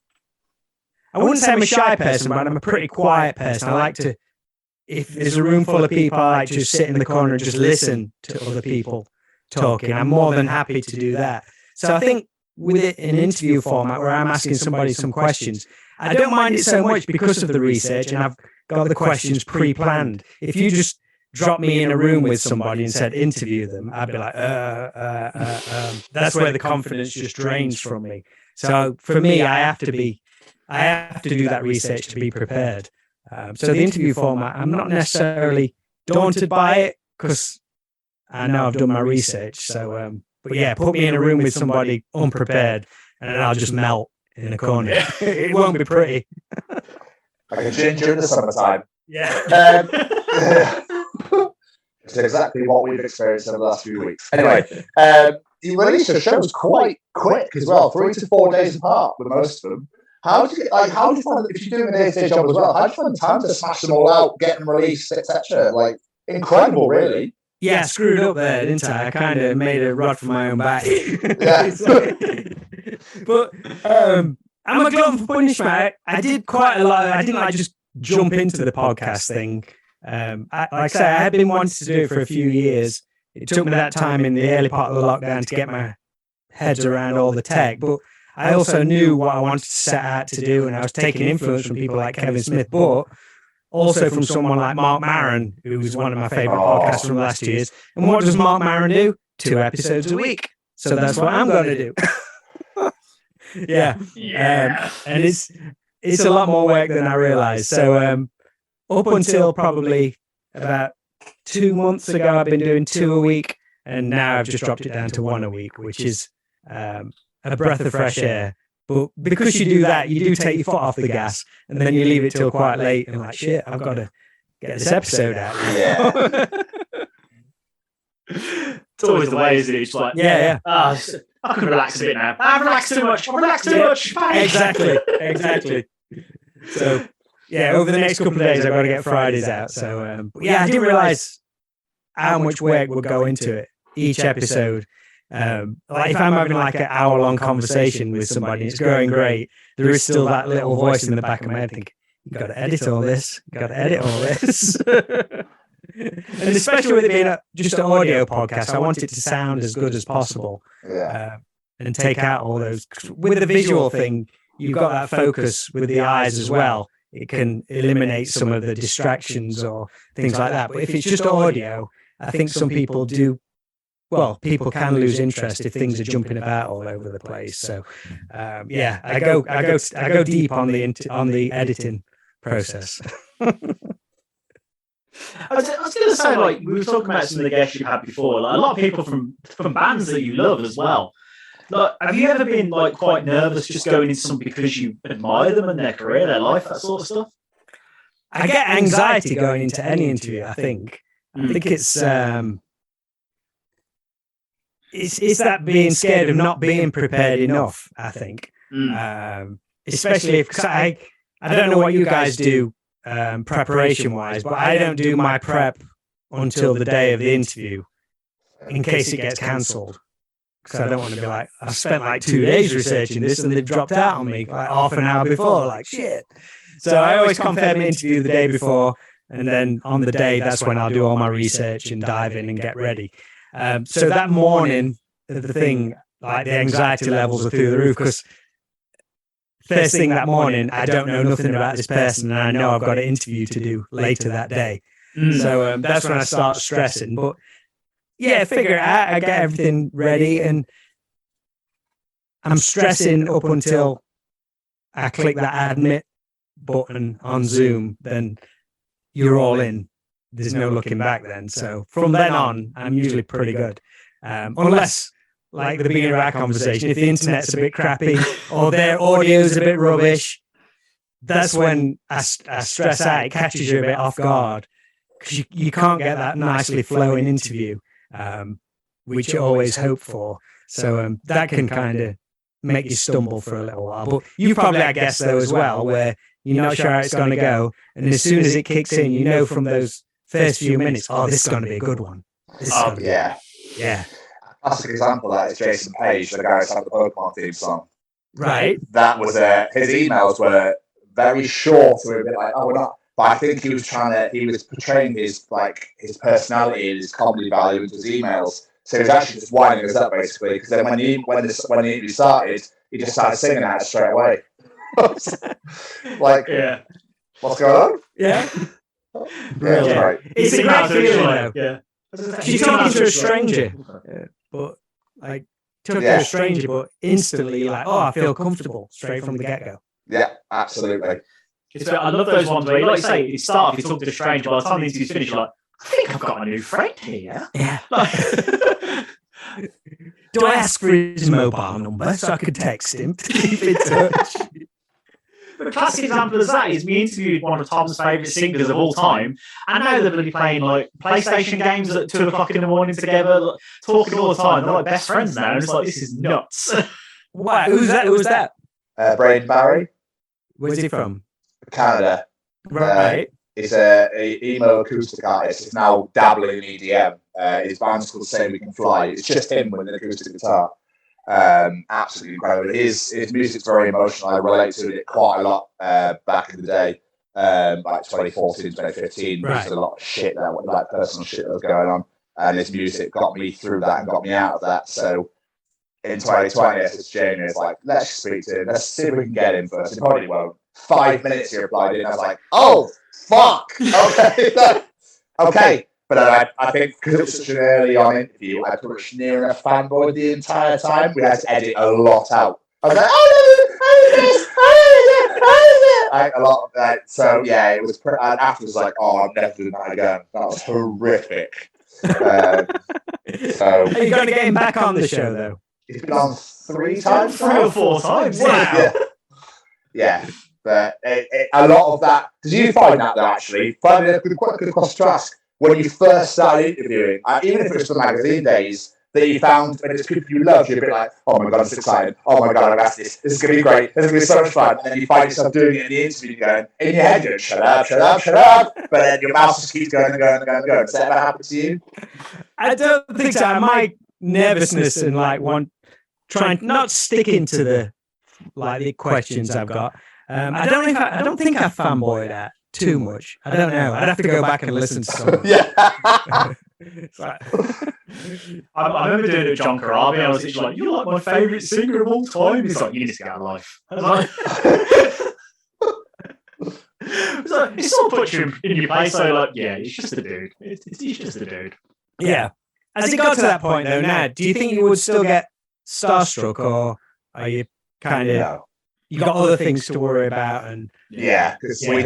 I wouldn't say I'm a shy person, but I'm a pretty quiet person. I like to, if there's a room full of people, I like to just sit in the corner and just listen to other people talking. I'm more than happy to do that. So I think with it in an interview format where I'm asking somebody some questions, I don't mind it so much because of the research, and I've got the questions pre-planned. If you just drop me in a room with somebody and said interview them, I'd be like, that's where the confidence just drains from me. So for me, I have to do that research to be prepared. So the interview format, I'm not necessarily daunted by it because I know I've done my research. So, but yeah, put me in a room with somebody unprepared, and I'll just melt in a corner. It won't be pretty. Like a ginger in the summertime. Yeah. It's exactly what we've experienced over the last few weeks. Anyway, you release your shows quite quick as well, 3 to 4 days apart with most of them. How do you find, if you're doing a day-to-day job as well, how do you find the time to smash them all out, get them released, etc.? Like, incredible, really. Yeah, I screwed up there, didn't I? I kind of made a rod for my own back. Yeah. But I'm a glutton for punishment. I did quite a lot. I didn't just jump into the podcast thing. Like I say, I had been wanting to do it for a few years. It took me that time in the early part of the lockdown to get my head around all the tech, but I also knew what I wanted to set out to do, and I was taking influence from people like Kevin Smith, but also from someone like Mark Maron, who was one of my favourite podcasts from the last 2 years. And what does Mark Maron do? 2 episodes a week. So that's what I'm going to do. Yeah. And it's a lot more work than I realised. So up until probably about 2 months ago, I've been doing 2 a week, and now I've just dropped it down to 1 a week, which is a breath of fresh air. But because you do that, you do take your foot off the gas, and then you leave it till quite late, and like, shit, I've got to get this episode out. Yeah. It's always the way, isn't it? It's like, yeah. I can relax a bit now. I've relaxed too much. I've relaxed too much. Exactly. So, yeah, over the next couple of days, I've got to get Fridays out. So, I didn't realise how much work would go into it, each episode. Like if I'm having like an hour-long conversation with somebody, it's going great, there is still that little voice in the back of my head thinking, you've got to edit all this. And especially with it being just an audio podcast, I want it to sound as good as possible. Yeah. And take out all those. With the visual thing, you've got that focus with the eyes as well. It can eliminate some of the distractions or things like that. But if it's just audio, I think some people do. Well, people can lose interest if things are jumping about all over the place. So, I go deep on the editing process. I was going to say, like, we were talking about some of the guests you had before. Like, a lot of people from bands that you love as well. Like, have you ever been like quite nervous just going into something because you admire them and their career, their life, that sort of stuff? I get anxiety going into any interview. I think it's that being scared of not being prepared enough. I think, especially if I don't know what you guys do preparation wise, but I don't do my prep until the day of the interview in case it gets cancelled. Because I don't want to be like, I've spent like 2 days researching this and they've dropped out on me like half an hour before, like shit. So I always confirm the interview the day before, and then on the day, that's when I'll do all my research and dive in and get ready. So that morning, the thing, like the anxiety levels are through the roof, because first thing that morning, I don't know nothing about this person, and I know I've got an interview to do later that day. So that's when I start stressing. But yeah, figure it out. I get everything ready, and I'm stressing up until I click that admit button on Zoom. Then you're all in. There's no looking back then. So from then on, I'm usually pretty good. Unless, like the beginning of our conversation, if the internet's a bit crappy or their audio's a bit rubbish, that's when I stress out. It catches you a bit off guard, because you can't get that nicely flowing interview, which you always hope for. So that can kind of make you stumble for a little while. But you probably, I guess, though, as well, where you're not sure how it's going to go. And as soon as it kicks in, you know from those first few minutes, this is going to be a good one. Yeah. Classic example of that is Jason Page, the guy who sang the Pokemon theme song. Right. That was his emails were very short, so a bit like, we're not. But I think he was portraying his personality and his comedy value into his emails. So he was actually just winding us up basically, because then when the interview started, he just started singing at us straight away. Like, what's going on? Yeah. Yeah, right. It's a great feeling, though. Yeah. She's talking to a stranger, but like talking to a stranger, but instantly like, I feel comfortable straight from the get-go. Yeah, absolutely. I love those ones where, like you say, you start off, you talk to a stranger, by the time the interview's finished, you're like, I think I've got a new friend here. Yeah. Do I ask for his mobile number so I could text him to keep in touch? But a classic example of that is we interviewed one of Tom's favourite singers of all time, and now they're really playing like PlayStation games at 2:00 in the morning together, like, talking all the time. They're like best friends now, and it's like, this is nuts. Wow, who's that? Who's that? Braden Barry, Where's he from? Canada. Right. He's a emo acoustic artist. He's now dabbling in EDM. His band's called Say We Can Fly. It's just him with an acoustic guitar. Absolutely incredible. His music's very emotional. I relate to it quite a lot back in the day, like 2014, 2015. Right. There's a lot of shit that, like personal shit that was going on, and his music got me through that and got me out of that. So in 2020, I said to Jamie, it's like, let's speak to him. Let's see if we can get him first. He probably won't. 5 minutes he replied in. I was like, oh, fuck. Okay. Okay. But I think because it was such an early on interview, I pretty much near enough fanboyed the entire time. We had to edit a lot out. I was like, a lot of that. So yeah, it was. And afterwards, like, oh, I'm never doing that again. That was horrific. So Are you going to get him back on the show though? He's been on 3 times, 3 or 4 times. Wow. Yeah. But a lot of that. Did you find that though? Actually, finding a quite good question to ask. When you first started interviewing, even if it was the magazine days, that you found when it's people you loved, you're a bit like, oh my God, I'm so excited. Oh my God, I've asked this. This is going to be great. This is going to be so much fun. And then you find yourself doing it in the interview going, in your head, you're going, shut up, shut up, shut up. But then your mouth just keeps going and going and going and going. Does that ever happen to you? I don't think so. My nervousness and like trying not sticking to the questions I've got. I don't think I fanboy that too much. I don't know. I'd have to go back and listen to some. Yeah. I remember doing it with John Corabi. I was like, you're like my favourite singer of all time. He's like, you need to get out of life. I was like, it sort of puts you in your place. So like, yeah, he's just a dude. He's just a dude. Yeah. As it got to that point though, now, do you think you would still get starstruck, or are you kind of? No. You got other things to worry about, and Yeah, because we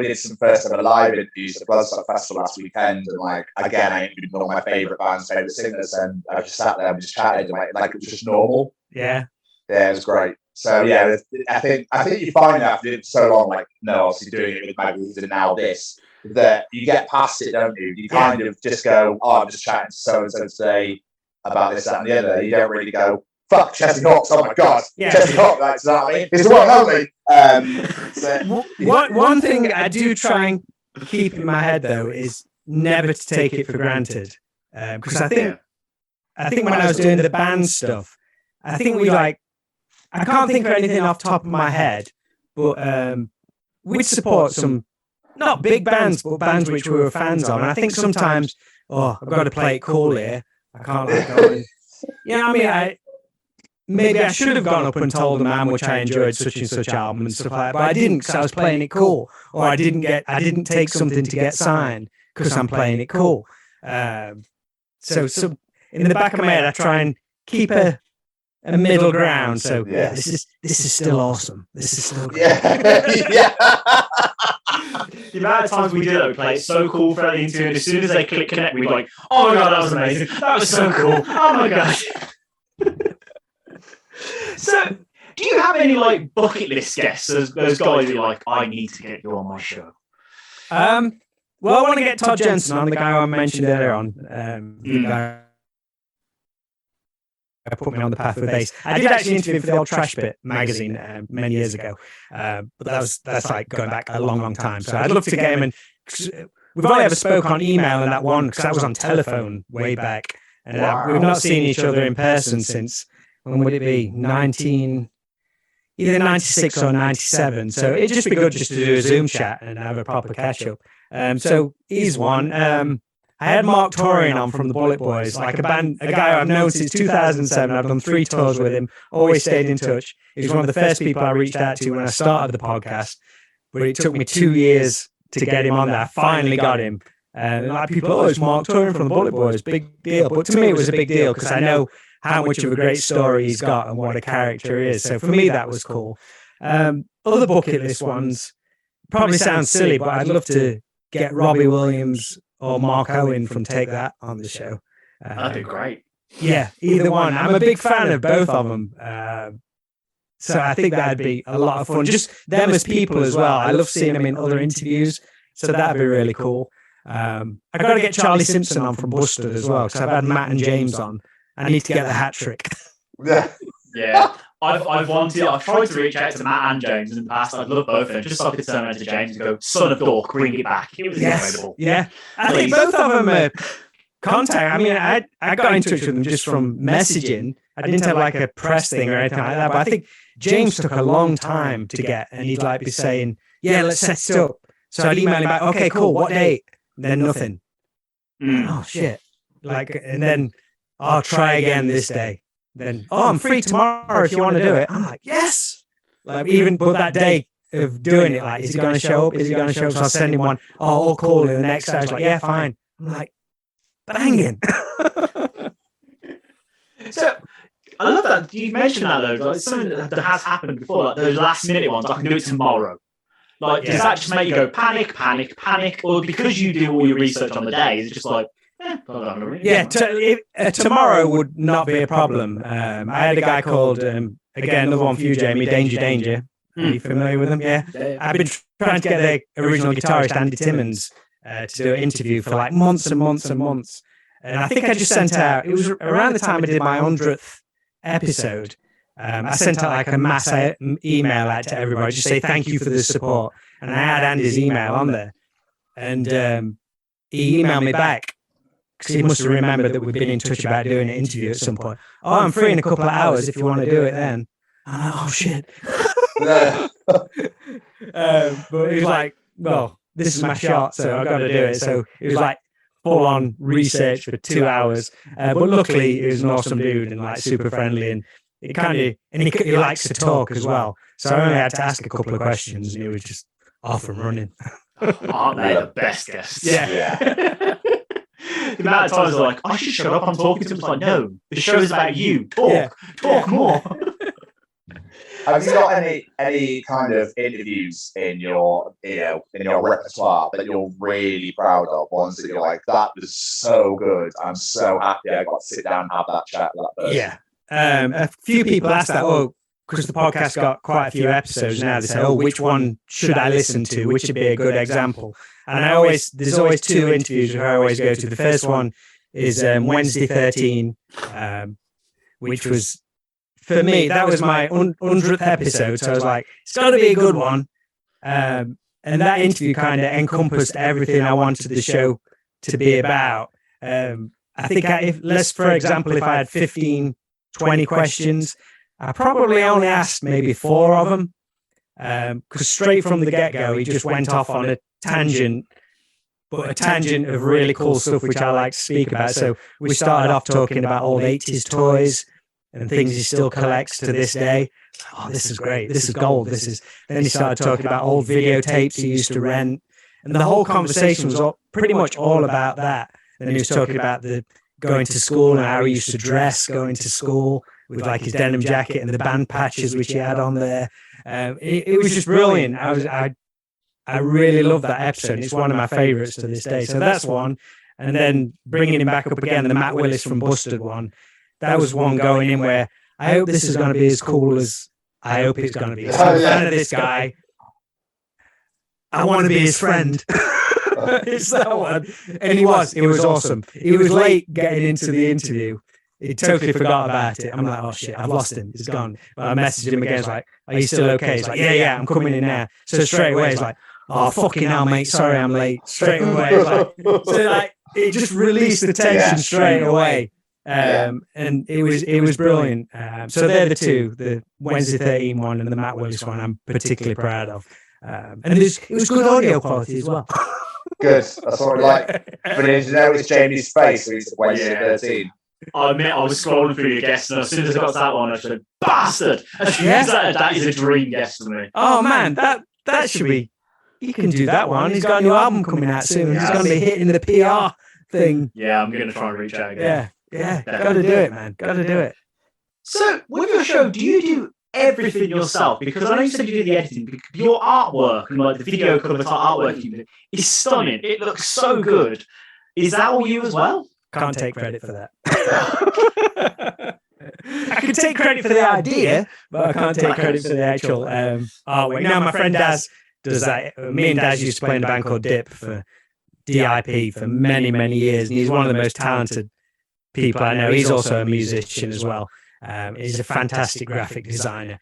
did some first ever live interviews at the Bloodstock Festival last weekend, and like again, I interviewed one of my favourite bands, favourite singers, and I just sat there and just chatted, and like it was just normal. yeah, it was great. So yeah, I think you find that after so long, like no, obviously doing it with magazines and now this, that you get past it, don't you? You kind of just go, oh, I'm just chatting to so and so today about this, that, and the other. You don't really go, fuck, Chesney Hawks, oh my God. Yeah. Chesney Hawks, like, you know what I mean? It's the one and only. One thing I do try and keep in my head though is never to take it for granted, because I think when I was doing the band stuff, I think I can't think of anything off the top of my head, but we'd support some not big bands, but bands which we were fans of, and I think sometimes, I've got to play it cool here. I can't like go and, you know what I mean? Maybe I should have gone up and told them how much I enjoyed such and such album and stuff like that, but I didn't because I was playing it cool, or I didn't take something to get signed because I'm playing it cool. So in the back of my head, I try and keep a middle ground. So yeah, this is still awesome. This is still great. Yeah. The amount of times we did it, we played it so cool for the interview, and as soon as they click connect, we're like, oh my God, that was amazing. That was so cool. Oh my gosh. So, do you have any like bucket list guests? Those guys who are like, I need to get you on my show. Well, I want to get Todd Jensen on, the guy I mentioned earlier on. The guy who put me on the path with bass. I did actually interview for the old Trash Bit magazine many years ago, but that's like going back a long time. So I'd love to get him. And we've only ever spoke on email and that one because that was on telephone way back, and we've not seen each other in person since. When would it be? Either 96 or 97. So it'd just be good just to do a Zoom chat and have a proper catch up. So he's one. I had Mark Torian on from the Bulletboys, like a guy I've known since 2007. I've done 3 tours with him, always stayed in touch. He was one of the first people I reached out to when I started the podcast, but it took me 2 years to get him on there. I finally got him. Like people, it's Mark Torian from the Bulletboys, big deal. But to me, it was a big deal because I know how much of a great story he's got and what a character he is. So for me, that was cool. Other bucket list ones probably sounds silly, but I'd love to get Robbie Williams or Mark Owen from Take That on the show. That'd be great. Yeah, either one. I'm a big fan of both of them. So I think that'd be a lot of fun. Just them as people as well. I love seeing them in other interviews. So that'd be really cool. I got to get Charlie Simpson on from Busted as well, because I've had Matt and James on. I need to get the hat trick. Yeah. I've tried to reach out to Matt and James in the past. I'd love both of them, just so I could turn around to James and go, "Son of Dork, bring it back." It was incredible. Yeah. I think both of them contact. I mean, I got in touch with them just from messaging. I didn't have like a press thing or anything like that, but I think James took a long time to get, and he'd like be saying, "Yeah, let's set it up." So I'd email him back, "Okay, cool, what date?" Then nothing. Oh shit! Like, and then I'll try again this day. Then, I'm free tomorrow if you want to do it. I'm like, yes. Like, but that day of doing it, like, is he going to show up? Is he going to show up? So I'll send him one. I'll call him the next day. I was like, yeah, fine. I'm like, banging. So I love that you mentioned that though. Like, it's something that has happened before. Like those last minute ones, I can do it tomorrow. Like, does that just make you go panic, or because you do all your research on the day, is it just like, tomorrow would not be a problem. I had a guy called, again, another one for you, Jamie, Danger. Are you familiar with him? Yeah. I've been trying to get the original guitarist, Andy Timmons, to do an interview for like months and months and months. And I think I just sent out, it was around the time I did my 100th episode, I sent out like a mass email out to everybody, just say thank you for the support. And I had Andy's email on there. And he emailed me back, because he must have remembered that we'd been in touch about doing an interview at some point. I'm free in a couple of hours if you want to do it then. I'm like, oh shit. But he was like, well, this is my shot, so I've got to do it. So it was like full on research for 2 hours. But luckily, he was an awesome dude and like super friendly, and he likes to talk as well. So I only had to ask a couple of questions, and he was just off and running. Aren't they the best guests? Yeah. The amount of times they're like, I should shut up, I'm talking to him. It's like, no, the show is about you. Talk more. Have you got any kind of interviews in your repertoire that you're really proud of? Ones that you're like, that was so good. I'm so happy I got to sit down and have that chat with that person. Yeah. A few people asked that, because the podcast got quite a few episodes now, they say, which one should I listen to? Which would be a good example? And there's always two interviews where I always go to. The first one is Wednesday 13, which was, for me, that was my 100th episode. So I was like, it's got to be a good one. And that interview kind of encompassed everything I wanted the show to be about. I think for example, if I had 15, 20 questions, I probably only asked maybe 4 of them. Because straight from the get-go, he just went off on a tangent, but a tangent of really cool stuff, which I like to speak about. So we started off talking about old 80s toys and things he still collects to this day. Oh, this is great. This is gold. Then he started talking about old videotapes he used to rent. And the whole conversation was pretty much all about that. And he was talking about going to school and how he used to dress going to school with like his denim jacket and the band patches which he had on there. It was just brilliant. I really love that episode. It's one of my favorites to this day. So that's one. And then bringing him back up again, the Matt Willis from Busted one. That was one going in where I hope this is going to be as cool as I hope it's going to be. So I'm a fan of this guy. I want to be his friend. It's that one. And he was. It was awesome. He was late getting into the interview. He totally forgot about it. I'm like, oh shit, I've lost him. He's gone. But I messaged him again. It's like, are you still okay? He's like, yeah, I'm coming in now. So straight away, he's like, oh fucking hell, mate. Sorry, I'm late. Straight away, it just released the tension straight away. And it was brilliant. So they're the two, the Wednesday 13 one and the Matt Willis one. I'm particularly proud of. And it was good audio quality as well. Good. That's what I like. But did you notice Jamie's face when he said Wednesday 13? I admit I was scrolling through your guests, and as soon as I got to that one, I said, bastard! That is a dream guest for me. Oh man, that should be. You can do that one. He's got a new album coming out soon. He's going to be hitting the PR thing. Yeah, I'm going to try and reach out again. Yeah. Got to do it, man. Got to do it. So, with your show, do you do everything yourself? Because I know you said you do the editing. Your artwork, and like the video cover artwork you do, is stunning. It looks so good. Is that all you as well? Can't take credit for that. I can take credit for the idea, but I can't take credit for the actual artwork. Now, my friend Daz does that. Me and Daz used to play in a band called DIP for many, many years, and he's one of the most talented people I know. He's also a musician as well. He's a fantastic graphic designer.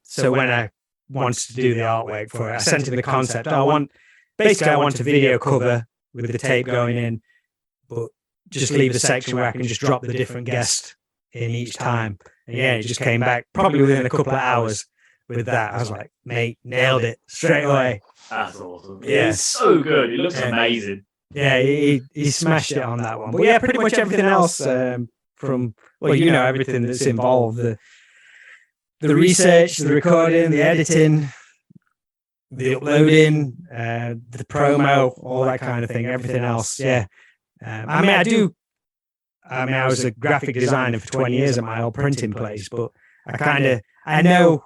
So when I wanted to do the artwork for it, I sent him the concept. I want a video cover with the tape going in, but just leave a section where I can just drop the different guests in each time. And yeah, it just came back probably within a couple of hours with that. I was like, mate, nailed it straight away. That's awesome. Yeah. It's so good. It looks amazing. Yeah, he smashed it on that one. But yeah, pretty much everything else from, well, you know, everything that's involved, the research, the recording, the editing, the uploading, the promo, all that kind of thing, everything else. Yeah. I was a graphic designer for 20 years at my old printing place, but I know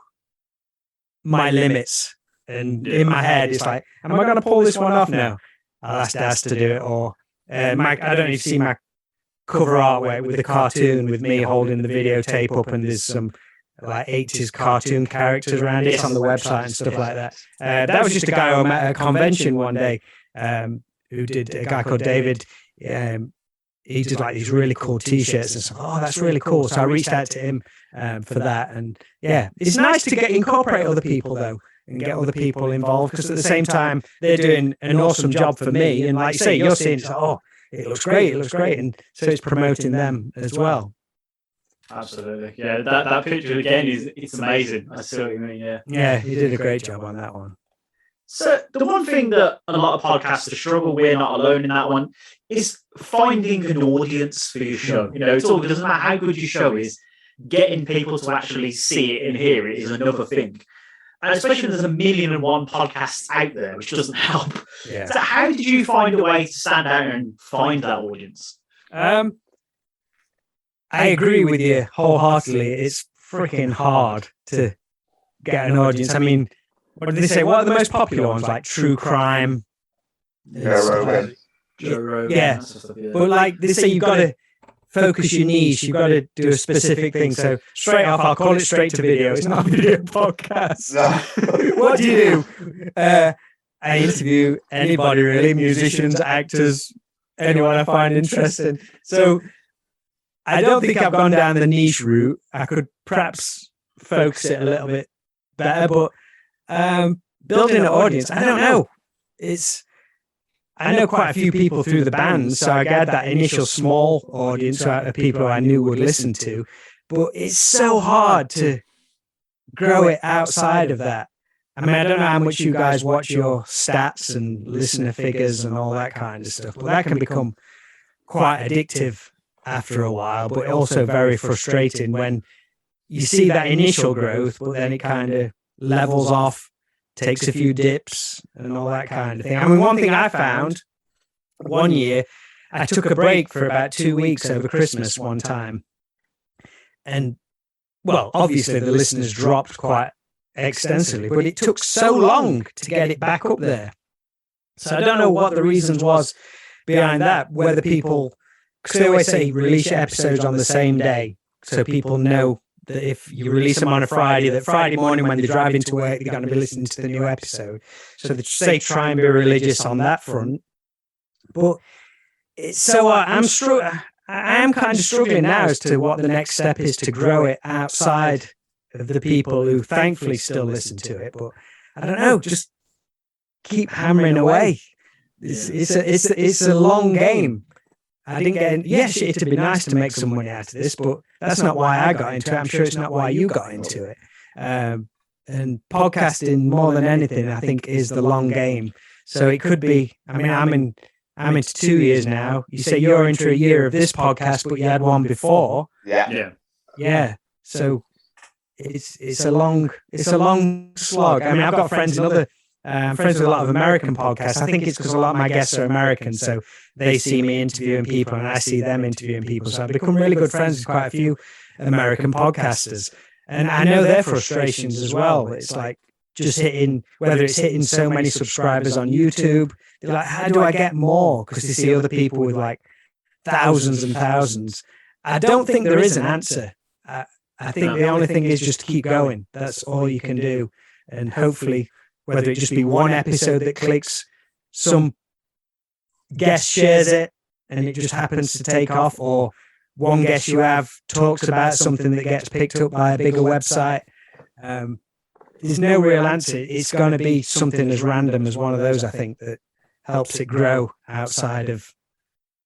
my limits. And in my head, it's like, am I going to pull this one off now? I'll ask Daz to do it. Or I don't know if you've seen my cover artwork with the cartoon with me holding the videotape up, and there's some like 80s cartoon characters around it. It's on the website and stuff like that. That was just a guy I met at a convention one day who did, a guy called David. He did like these really cool T-shirts and stuff. Oh, that's really cool. So I reached out to him for that. And yeah, it's nice to incorporate other people though, and get other people involved, because at the same time they're doing an awesome job for me. And like you say, you're seeing, it looks great. And so it's promoting them as well. Absolutely. Yeah, that picture again it's amazing. I see what you mean, yeah. Yeah, he did a great job on that one. So the one thing that a lot of podcasters struggle, we're not alone in that one, is finding an audience for your show. You know, it doesn't matter how good your show is, getting people to actually see it and hear it is another thing. And especially when there's 1,000,001 podcasts out there, which doesn't help. Yeah. So how did you find a way to stand out and find that audience? I agree with you wholeheartedly. It's freaking hard to get an audience. I mean, what did they say? What are the most popular ones? Like true crime. Joe Rogan. Yeah. But like they say, you've got to focus your niche. You've got to do a specific thing. So straight off, I'll call it straight to video. It's not a video podcast. What do you do? I interview anybody really, musicians, actors, anyone I find interesting. So I don't think I've gone down the niche route. I could perhaps focus it a little bit better, but building an audience, I don't know. I know quite a few people through the band, so I had that initial small audience of people I knew would listen to, but it's so hard to grow it outside of that. I mean, I don't know how much you guys watch your stats and listener figures and all that kind of stuff, but that can become quite addictive after a while, but also very frustrating when you see that initial growth, but then it kind of levels off, takes a few dips and all that kind of thing. I mean, one thing I found one year, I took a break for about 2 weeks over Christmas one time. And, well, obviously the listeners dropped quite extensively, but it took so long to get it back up there. So I don't know what the reasons was behind that, whether people, because they always say release your episodes on the same day, so people know that if you release them on a Friday, that Friday morning when they drive into work, they're going to be listening to the new episode. So they say try and be religious on that front. But it's so I am kind of struggling now as to what the next step is to grow it outside of the people who thankfully still listen to it. But I don't know, just keep hammering away. It's a long game. I didn't get it'd be nice to make some money out of this, but that's not why I got into it. I'm sure it's not why you got into it. And podcasting, more than anything, I think, is the long game. So it could be, I mean, I'm into 2 years now. You say you're into a year of this podcast, but you had one before. Yeah. So it's a long slog. I mean, I've got friends in other friends with a lot of American podcasts. I think it's because a lot of my guests are American, so they see me interviewing people and I see them interviewing people. So I've become really good friends with quite a few American podcasters. And I know their frustrations as well. It's like just whether it's hitting so many subscribers on YouTube, they're like, how do I get more? Because they see other people with like thousands and thousands. I don't think there is an answer. I think the only thing is just keep going. That's all you can do. And hopefully, whether it just be one episode that clicks, some guest shares it and it just happens to take off, or one guest you have talks about something that gets picked up by a bigger website. There's no real answer. It's going to be something as random as one of those, I think, that helps it grow outside of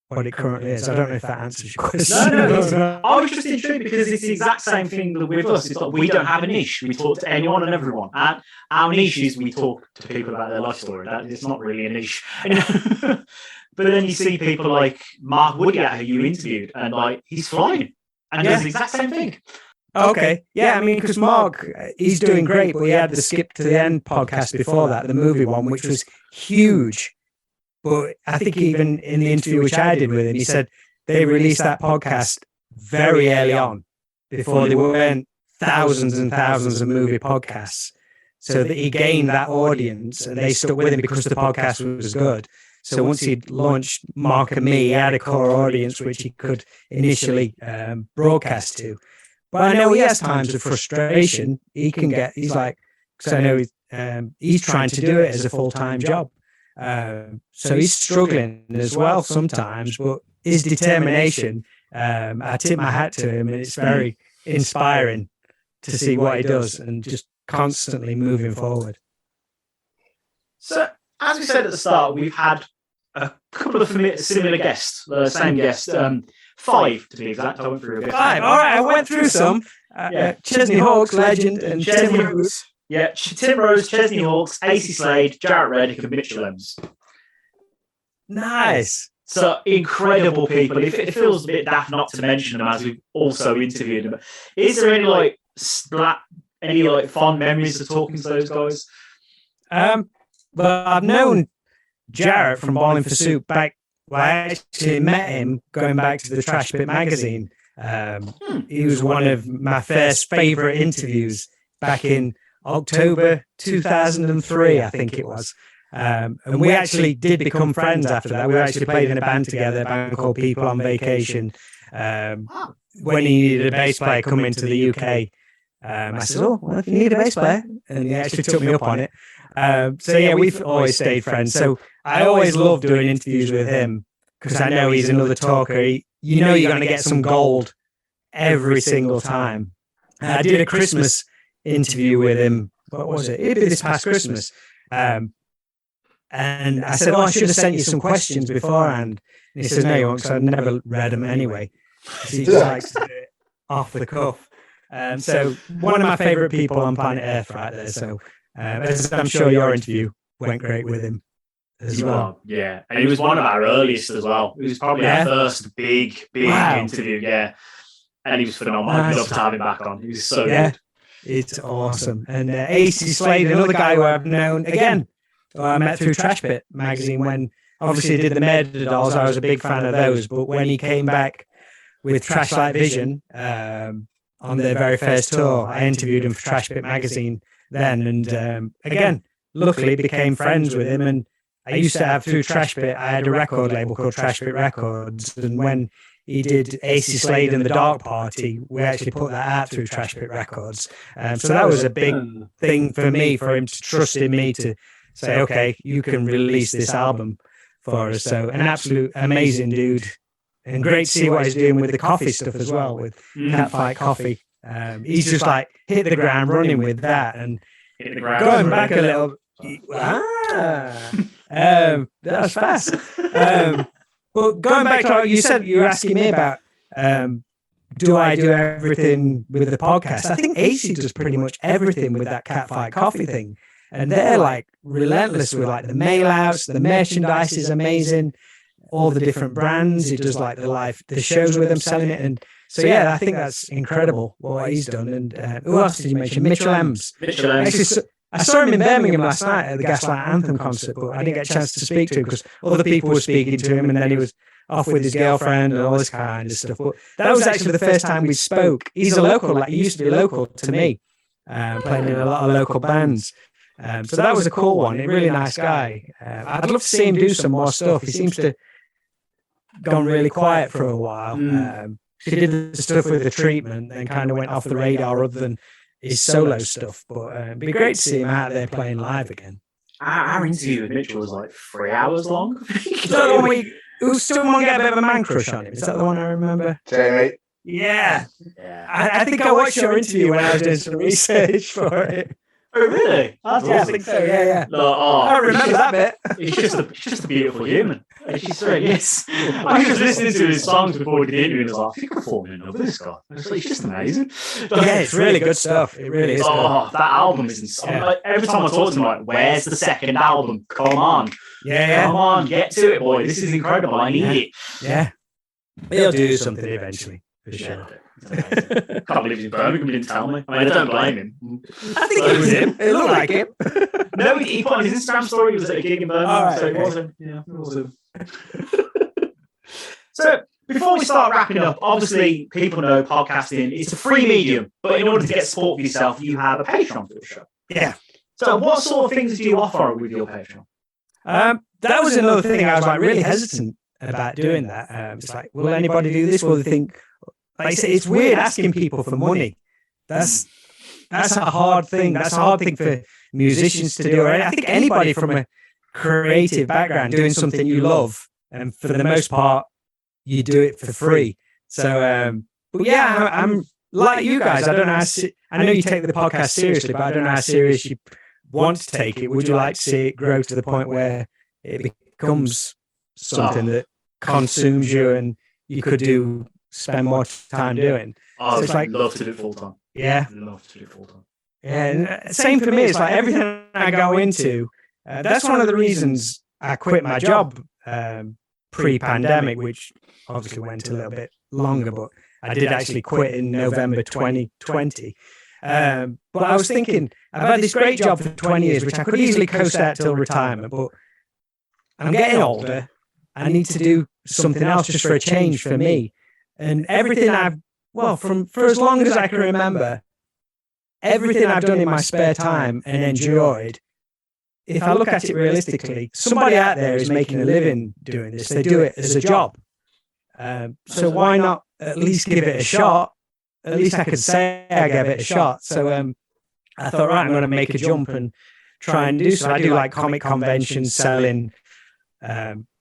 what it currently is. I don't know if that answers your question. No. I was just intrigued because it's the exact same thing that with us. It's like we don't have a niche. We talk to anyone and everyone. And our niche is we talk to people about their life story. It's not really a niche. But then you see people like Mark Woodgate, who you interviewed, and like he's flying. And does the exact same thing. Okay. Yeah, I mean, because Mark, he's doing great, but he had the Skip to the End podcast before that, the movie one, which was huge. But I think even in the interview which I did with him, he said they released that podcast very early on, before there weren't thousands and thousands of movie podcasts. So that he gained that audience and they stuck with him because the podcast was good. So once he'd launched Mark and me, he had a core audience which he could initially broadcast to. But I know he has times of frustration. He's like, because I know he's trying to do it as a full-time job. So he's struggling as well sometimes, but his determination, I tip my hat to him, and it's very inspiring to see what he does and just constantly moving forward. So, as we said at the start, we've had a couple of similar guests, the same guest, 5 to be exact. I went through a bit. 5, all right, I went through some. Chesney Hawkes, legend, and Chesney Rose. Yeah, Tim Rose, Chesney Hawkes, AC Slade, Jarrett Reddick, and Mitchell Ems. Nice. So incredible people. It feels a bit daft not to mention them as we've also interviewed them. Is there any fond memories of talking to those guys? Well, I've known Jarrett from Bowling for Soup back. Well, I actually met him going back to the Trash Bit magazine. He was one of my first favourite interviews back in October 2003, I think it was. And we actually did become friends after that. We actually played in a band together, a band called People on Vacation. When he needed a bass player coming to the UK, I said, well, if you need a bass player, and he actually took me up on it. So yeah, we've always stayed friends. So I always love doing interviews with him because I know he's another talker. You're going to get some gold every single time. I did a Christmas interview with him. What was it? It'd be this past Christmas. And I said, I should have sent you some questions beforehand. And he says, no, you won't, because I'd never read them anyway. He just likes to do it off the cuff. So one of my favourite people on planet Earth right there. So as I'm sure your interview went great with him as well. Yeah, and he was one of our earliest as well. It was probably our first big interview, yeah. And he was phenomenal. I'd love to have him back on. He was so good. It's awesome. And AC Slade, another guy who I've known, again, I met through Trash Bit magazine when obviously he did the Murder Dolls. I was a big fan of those. But when he came back with Trash Like Vision on their very first tour, I interviewed him for Trash Bit magazine then. And again, luckily became friends with him. And I used to have through Trash Bit, I had a record label called Trash Bit Records. And when he did AC Slade and the Dark Party, we actually put that out through Trash Bit Records. So that was a big thing for me, for him to trust in me to say, okay, you can release this album for us. So an absolute amazing dude. And great to see what he's doing with the coffee stuff as well, with Catfight Coffee. He's just like hit the ground running with that. And going back a little, that was fast. But going back to what you said, you were asking me about, do I do everything with the podcast? I think AC does pretty much everything with that Catfight Coffee thing. And they're like relentless with like the mail outs, the merchandise is amazing, all the different brands. He does like the shows with them, selling it. And so, yeah, I think that's incredible what he's done. And who else did you mention? Mitchell Ems. Actually, I saw him in Birmingham last night at the Gaslight Anthem concert, but I didn't get a chance to speak to him because other people were speaking to him, and then he was off with his girlfriend and all this kind of stuff. But that was actually the first time we spoke. He's a local, like he used to be local to me, playing in a lot of local bands. So that was a cool one. A really nice guy. I'd love to see him do some more stuff. He seems to gone really quiet for a while. He did the stuff with the treatment, then kind of went off the radar other than his solo stuff. But it'd be great to see him out there playing live again. Our interview with Mitchell was like 3 hours long. Is that the one where someone get a bit of a man crush on him? Is that the one I remember? Jamie. Yeah. I think I watched your interview when I was doing some research for it. Oh, really? That's Yeah, I awesome. think so. Yeah. No, I remember that bit. He's just a beautiful human. She's really is. I was just listening to his songs before we did the interview and I was like, I think I'm falling in love with this guy. It's just amazing. Yeah, it's really good stuff. It really is. Oh, that album is insane. Like, every time I talk to him, like, where's the second album? Come on. Come on, get to it, boy. This is incredible. I need it. Yeah. He'll do something eventually, for sure. Can't believe he's in Birmingham. He didn't tell me. I mean, I don't blame him. I think it was him. It looked like him. No, he put on his Instagram story. He was at a gig in Birmingham, Right, so it wasn't. Yeah, it wasn't. So, before we start wrapping up, obviously, people know podcasting, it's a free medium, but in order to get support for yourself, you have a Patreon for the show. Yeah. So, what sort of things do you offer with your Patreon? That was another thing. I was like really hesitant about doing that. It's like, will anybody do this? Will they think? Like I say, it's weird asking people for money. That's a hard thing. That's a hard thing for musicians to do. I think anybody from a creative background doing something you love, and for the most part, you do it for free. So, but yeah, I'm like you guys. I don't know. I know you take the podcast seriously, but I don't know how serious you want to take it. Would you like to see it grow to the point where it becomes something that consumes you and you could spend more time doing? I it's like, love to do it full time. Yeah. Love to do it full time. Yeah, and same for me. It's like everything I go into. That's one of the reasons I quit my job pre-pandemic, which obviously went a little bit longer, but I did actually quit in November 2020. But I was thinking, I've had this great job for 20 years, which I could easily coast out till retirement, but I'm getting older. I need to do something else just for a change for me. And everything for as long as I can remember, everything I've done in my spare time and enjoyed, if I look at it realistically, somebody out there is making a living doing this. They do it as a job. So why not at least give it a shot? At least I could say I gave it a shot. So I thought, right, I'm going to make a jump and try and do so. I do like comic conventions, selling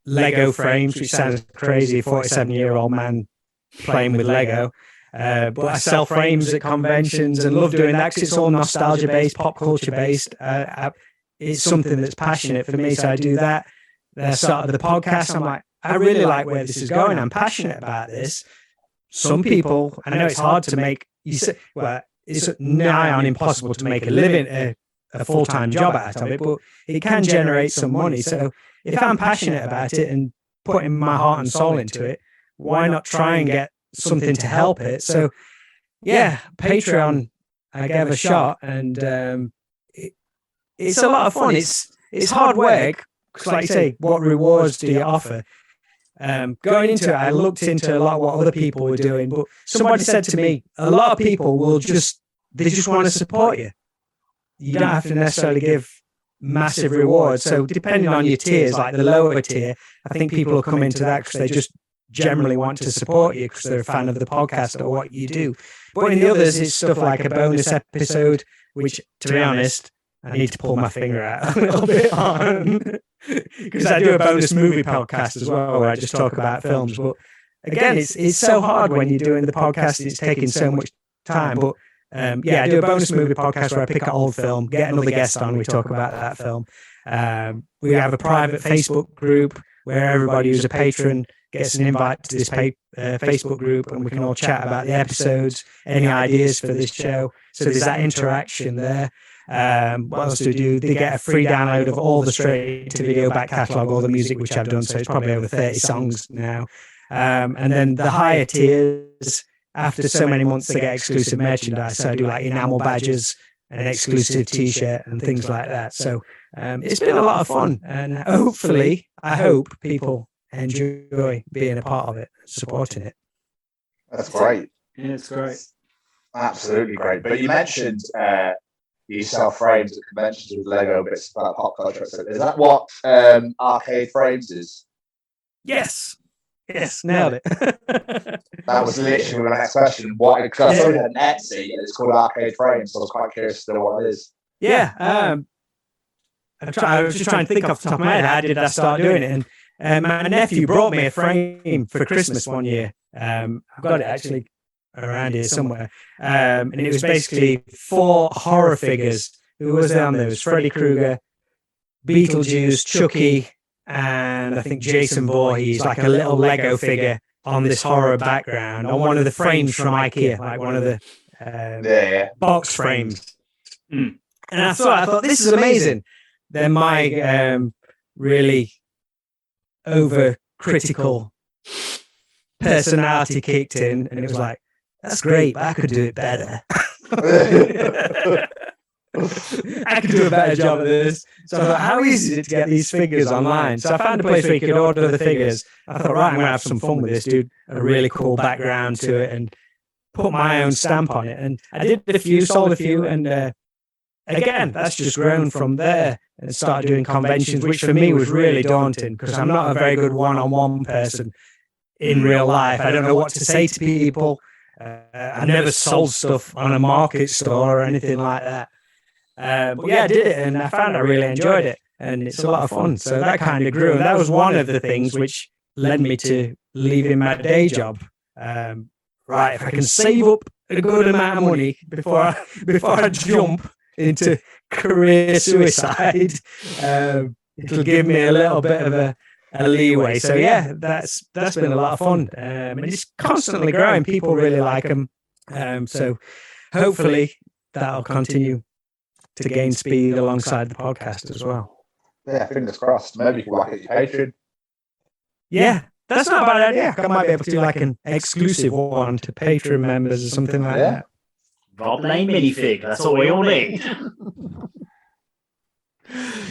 Lego frames, which sounds crazy, a 47-year-old man playing with Lego. But I sell frames at conventions and love doing that because it's all nostalgia-based, pop culture-based. It's something that's passionate for me, so I do that. I started the podcast. I'm like, I really like where this is going. I'm passionate about this. Some people, I know it's hard to make. It's nigh on impossible to make a living, a full-time job out of it, but it can generate some money. So if I'm passionate about it and putting my heart and soul into it, why not try and get something to help it? So yeah, Patreon, I gave a shot, and it's a lot of fun. It's hard work because, like you say, what rewards do you offer? Going into it, I looked into a lot of what other people were doing, but somebody said to me, a lot of people will just want to support you. You don't have to necessarily give massive rewards. So depending on your tiers, like the lower tier, I think people will come into that because they just generally want to support you because they're a fan of the podcast or what you do. But in the others, it's stuff like a bonus episode, which, to be honest, I need to pull my finger out a little bit on, because I do a bonus movie podcast as well where I just talk about films. But again, it's so hard when you're doing the podcast. It's taking so much time. But I do a bonus movie podcast where I pick an old film, get another guest on, we talk about that film. We have a private Facebook group where everybody who's a patron gets an invite to this Facebook group, and we can all chat about the episodes, any ideas for this show. So there's that interaction there. What else do we do? They get a free download of all the straight to video back catalogue, all the music which I've done. So it's probably over 30 songs now. And then the higher tiers, after so many months, they get exclusive merchandise. So I do like enamel badges and an exclusive t-shirt and things like that. So it's been a lot of fun, and hopefully, I hope people enjoy being a part of it, supporting it. That's great. Yeah, it's great. Absolutely great. But you mentioned you sell frames at conventions with Lego bits about pop culture. Is that what Arcade Frames is? Yes. Yes, nailed it. That was literally my next question. What? Because I saw it on Etsy and it's called Arcade Frames, so I was quite curious to know what it is. Yeah. I was just trying to think off the top of my head, how did I start doing it? And my nephew brought me a frame for Christmas one year. I've got it actually around here somewhere. And it was basically 4 horror figures. Who was there on those? Freddy Krueger, Beetlejuice, Chucky, and I think Jason Voorhees, like a little Lego figure on this horror background on one of the frames from IKEA, like one of the box frames. And I thought, this is amazing. Then my really overcritical personality kicked in, and it was like, that's great, but I could do it better. I could do a better job of this. So I thought, how easy is it to get these figures online? So I found a place where you could order the figures. I thought, right, I'm going to have some fun with this, dude. A really cool background to it and put my own stamp on it. And I did a few, sold a few, and again, that's just grown from there and started doing conventions, which for me was really daunting because I'm not a very good one-on-one person in real life. I don't know what to say to people. I never sold stuff on a market store or anything like that. But yeah, I did it and I found I really enjoyed it and it's a lot of fun. So that kind of grew. And that was one of the things which led me to leaving my day job. Right, if I can save up a good amount of money before I jump into career suicide, it'll give me a little bit of a leeway. So yeah, that's been a lot of fun. And it's constantly growing. People really like them. So hopefully that'll continue to gain speed alongside the podcast as well. Yeah, fingers crossed. Maybe you can whack at your Patreon. Yeah, that's not a bad idea. I might be able to do like an exclusive one to Patreon members or something like that. Rob Lane minifig, that's all we all need.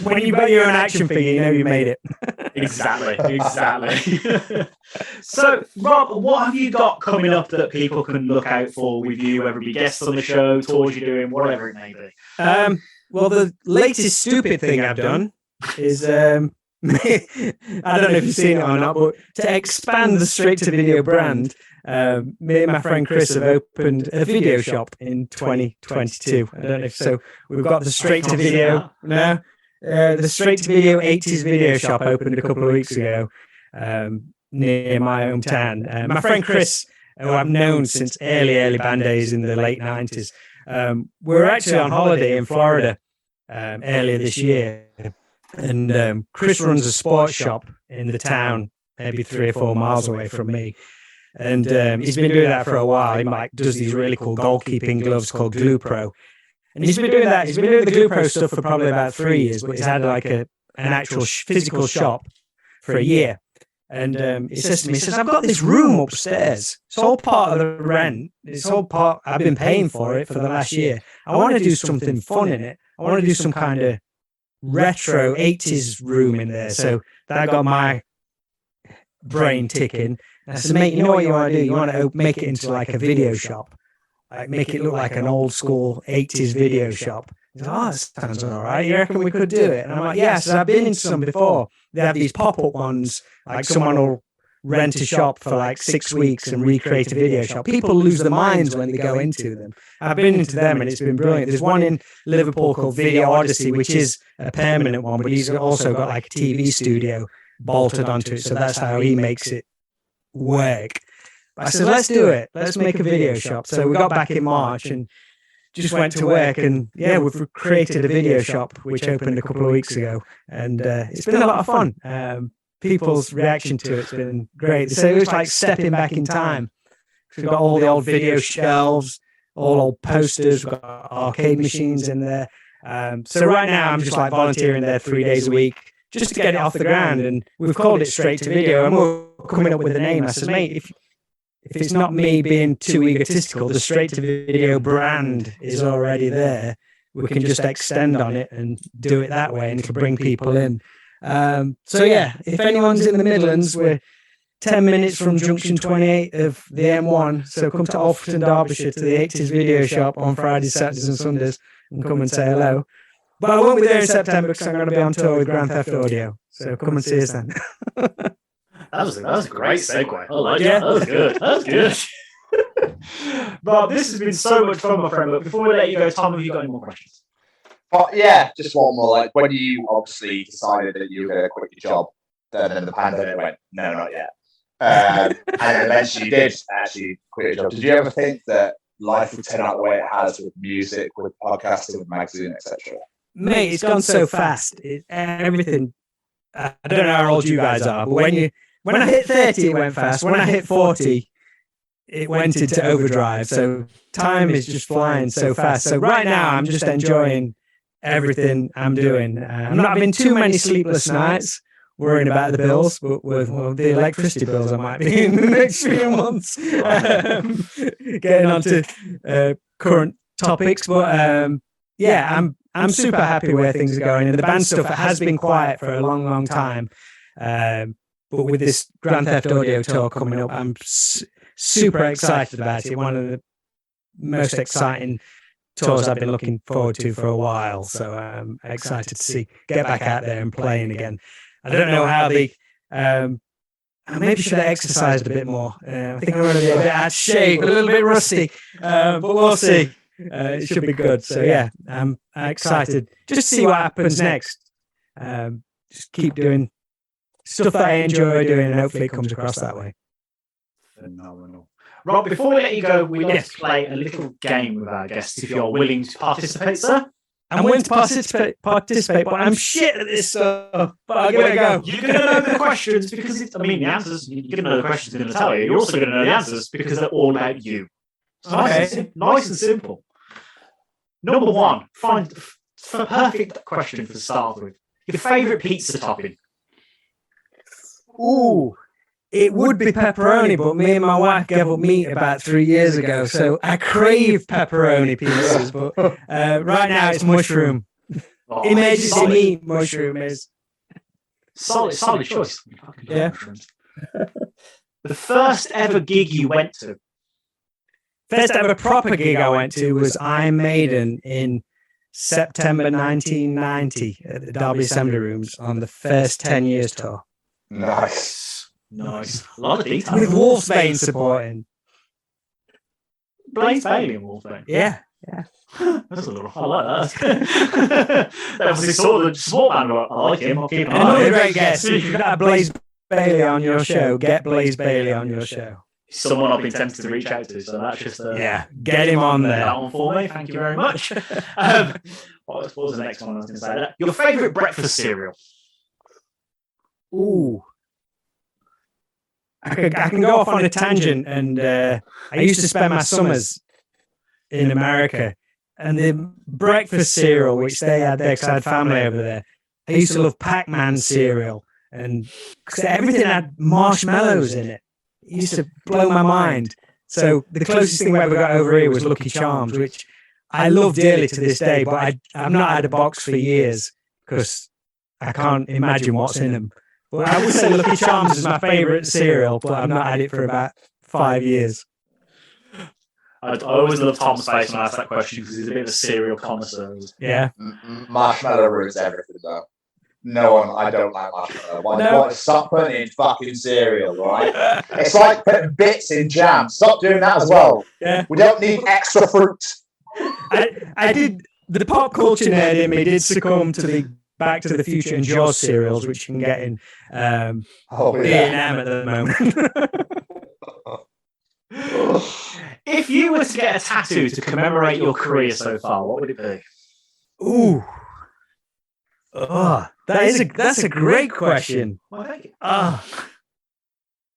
When you got your own action figure, you know you made it. Exactly. So, Rob, what have you got coming up that people can look out for with you, whether it be guests on the show, tours you're doing, whatever it may be? Well, the latest stupid thing I've done is, I don't know if you've seen it or not, but to expand the straight-to-video brand, me and my friend Chris have opened a video shop in 2022. I don't know if so. We've got the straight-to-video now. The straight-to-video 80s video shop opened a couple of weeks ago near my hometown. My friend Chris, who I've known since early band days in the late 90s, we were actually on holiday in Florida earlier this year. And Chris runs a sports shop in the town, maybe 3 or 4 miles away from me. And he's been doing that for a while. He does these really cool goalkeeping gloves called Glue Pro. And he's been doing that. He's been doing the Glue Pro stuff for probably about 3 years, but he's had like an actual physical shop for a year. And he says to me, he says, I've got this room upstairs. It's all part of the rent. It's all part, I've been paying for it for the last year. I want to do something fun in it. I want to do some kind of retro 80s room in there. So that got my brain ticking. And I said, mate, you know what you want to do? You want to make it into like a video shop. Like make it look like an old school 80s video shop. He said, oh, that sounds all right. You reckon we could do it? And I'm like, yeah. So I've been into some before. They have these pop-up ones. Like someone will rent a shop for like 6 weeks and recreate a video shop. People lose their minds when they go into them. I've been into them and it's been brilliant. There's one in Liverpool called Video Odyssey, which is a permanent one, but he's also got like a TV studio bolted onto it. So that's how he makes it work. I said, let's do it. Let's make a video shop. So we got back in March and just went to work. And yeah, we've created a video shop, which opened a couple of weeks ago. And it's been a lot of fun. People's reaction to it's been great. So it was like stepping back in time. We've got all the old video shelves, all old posters, we've got arcade machines in there. So right now I'm just like volunteering there 3 days a week just to get it off the ground. And we've called it Straight to Video and we're coming up with a name. I said, mate, if it's not me being too egotistical, the Straight to Video brand is already there. We can just extend on it and do it that way and it'll bring people in. So yeah, if anyone's in the Midlands, we're 10 minutes from Junction 28 of the M1. So come to Alfreton, Derbyshire to the 80s video shop on Fridays, Saturdays and Sundays and come and say hello. But I won't be there in September because I'm going to be on tour with Grand Theft Audio. So come and see us then. That was a great segue. I like that. That was good. That was good. But this has been so much fun, my friend. But before we let you go, Tom, have you got any more questions? Yeah, just one more. Like, when you obviously decided that you were going to quit your job, then the pandemic went, no, not yet. And eventually you did actually quit your job. Did you ever think that life would turn out the way it has with music, with podcasting, with magazine, etc.? Mate, it's gone so fast. Everything. I don't know how old you guys are, but when I hit 30, it went fast. When I hit 40, it went into overdrive. So time is just flying so fast. So right now, I'm just enjoying everything I'm doing. I'm not having too many sleepless nights worrying about the bills, but with the electricity bills, I might be in the next few months. Getting on to current topics, but yeah, I'm super happy where things are going, and the band stuff has been quiet for a long, long time. But with this Grand Theft Audio tour coming up, I'm super excited about it. One of the most exciting tours I've been looking forward to for a while. So I'm excited to get back out there and playing again. I don't know how I maybe should have exercised a bit more. I think I'm going to be a bit out of shape, a little bit rusty, but we'll see. It should be good. So yeah, I'm excited just to see what happens next. Just keep doing stuff that I enjoy doing, and hopefully it comes across that way. Phenomenal. Rob, before we let you go, we like to play a little game with our guests. If you're willing to participate, sir. I'm willing to participate, but I'm shit at this stuff. But I'll give it a go. You're going to know the questions because the answers. You're going to know the questions I'm going to tell you. You're also going to know the answers because they're all about you. Okay. Nice and simple. Number one, find a perfect question to start with. Your favourite pizza topping? Ooh, it would be pepperoni, but me and my wife gave up meat about 3 years ago, so I crave pepperoni pizzas. But right now it's mushroom. Emergency meat mushroom is solid choice. Yeah. The first ever gig you went to? First ever proper gig I went to was Iron Maiden in September 1990 at the Derby Assembly Rooms on the first 10 years tour. Nice. A lot of detail. With Wolfsbane supporting. Blaze Bailey and Wolfsbane. Yeah. That's a little. I like that. That was his sort of small band. I like him. I'll keep him. Another great guest. If you've got Blaze Bailey on your show, get Blaze Bailey on your show. Someone I've been tempted to reach out to, so that's just get him on there. That one for me. Thank you very much. What was the next one I was going to say? Your favourite breakfast cereal? Ooh. I can go off on a tangent, and I used to spend my summers in America, and the breakfast cereal, which they had there because I had family over there, I used to love Pac-Man cereal, and because everything had marshmallows in it. It used to blow my mind. So the closest thing we ever got over here was Lucky Charms, which I love dearly to this day, but I've not had a box for years because I can't imagine what's in them. But I would say Lucky Charms is my favourite cereal, but I've not had it for about 5 years. I always love Tom's face when I ask that question because he's a bit of a cereal connoisseur. Yeah. Marshmallow ruins everything, though. No one, I don't like marshmallow. Why stop putting it in fucking cereal, right? It's like putting bits in jam. Stop doing that as well. Yeah. We don't need extra fruit. I did, the pop culture nerd in me did succumb to the Back to the Future and Jaws cereals, which you can get in B&M at the moment. If you were to get a tattoo to commemorate your career so far, what would it be? Ooh. Oh, that's a great question. Well, thank you. I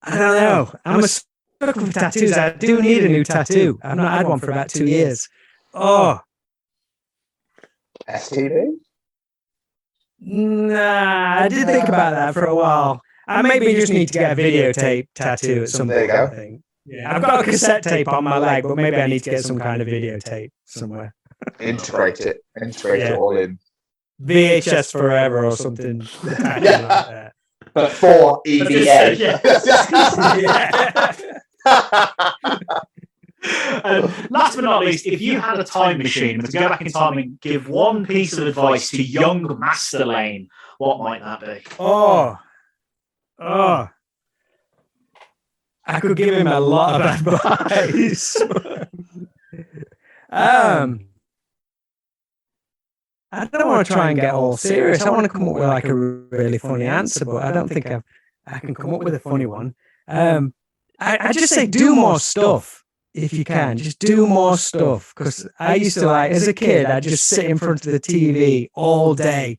don't know. I'm a sucker for tattoos. I do need a new tattoo. I've not had one for about 2 years. Oh. STD? Nah, I did think about that for a while. I maybe just need to get a videotape tattoo at some point. There you go. I think. Yeah, I've got a cassette tape on my leg, but maybe I need to get some kind of videotape somewhere. Integrate it all in. VHS forever or something. Like that. But for EVA. Last but not least, if you had a time machine to go back in time and give one piece of advice to young Master Lane, what might that be? I could give him a lot of advice. I don't want to try and get all serious. I want to come up with like a really funny answer, but I don't think I can come up with a funny one. I just say do more stuff if you can. Just do more stuff, because I used to, like, as a kid, I'd just sit in front of the TV all day,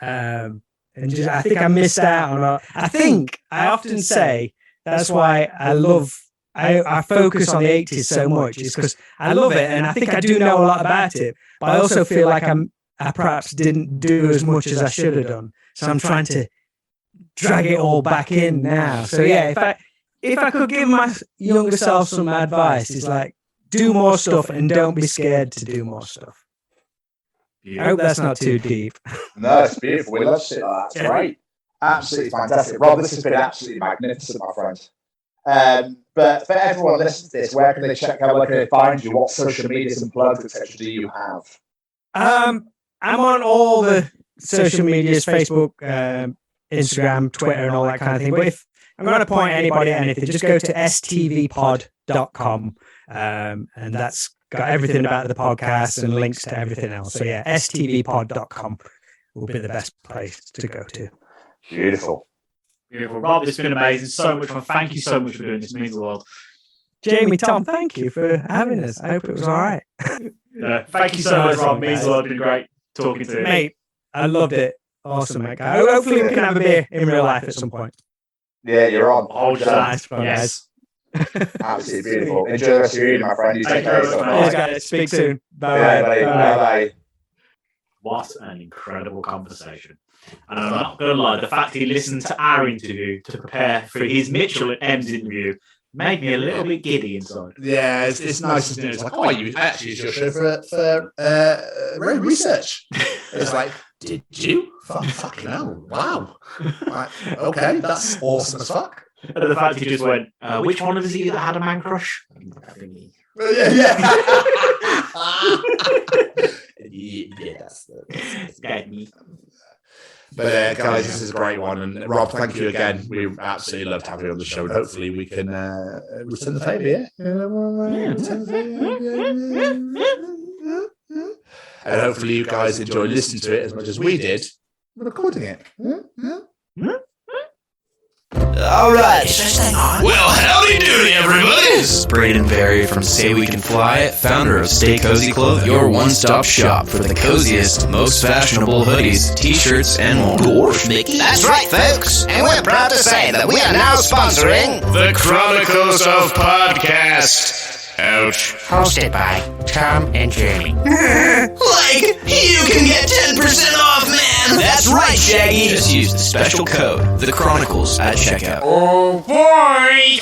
and just I think I missed out on. I think I often say that's why I focus on the 80s so much, is because I love it, and I think I do know a lot about it, but I also feel like I perhaps didn't do as much as I should have done. So I'm trying to drag it all back in now. So yeah, if I could give my younger self some advice, it's like, do more stuff and don't be scared to do more stuff. Beautiful. I hope that's not too deep. No, it's beautiful. We love shit like that. It's great. Absolutely fantastic. Rob, this has been absolutely magnificent, my friend. But for everyone listening to this, where can they check out? Where can they find you? What social medias and plugs, etc. do you have? I'm on all the social medias, Facebook, Instagram, Twitter, and all that kind of thing. But if I'm going to point anybody at anything, just go to stvpod.com, and that's got everything about the podcast and links to everything else. So yeah, stvpod.com will be the best place to go to. Beautiful. Beautiful. Rob, it's been amazing. So much fun. Thank you so much for doing this. It means the world. Jamie, Tom, thank you for having us. I hope it was all right. Thank you so much, Rob. It means the world. It's been great talking to you. Mate, I loved it. Awesome, mate. Hopefully we can have a beer in real life at some point. Yeah, you're on. Hold your Nice fun, yes. guys. Absolutely beautiful. Enjoy the rest of your evening, my friend. You take care of yourself. Cheers, guys. Speak soon. Bye. Bye. What an incredible conversation. And I'm not going to lie, the fact he listened to our interview to prepare for his Mitchell and M's interview made me a little bit giddy inside. Yeah, it's nice, isn't it? It's like, oh, you actually used your show for road research. It's like, did you? Fucking hell. Wow. Like, okay, that's awesome as fuck. And the fact he just went, which one of us that had a man crush? Yeah. That's me. But guys, this is a great one, and Rob, thank you again. We absolutely loved having you on the show, and hopefully we can return the favour. And hopefully you guys enjoy listening to it as much as we did recording it. Alright, well, howdy doody, everybody! This is Braden Berry from Say We Can Fly It, founder of Stay Cozy Clothing, your one-stop shop for the coziest, most fashionable hoodies, t-shirts, and more. Dwarf Mickey. That's right, folks, and we're proud to say that we are now sponsoring the Chronicles of Podcast. Ouch. Hosted by Tom and Jamie. Like, you can get 10% off, man! That's right, Shaggy! Just use the special code, The Chronicles, at checkout. Oh, boy!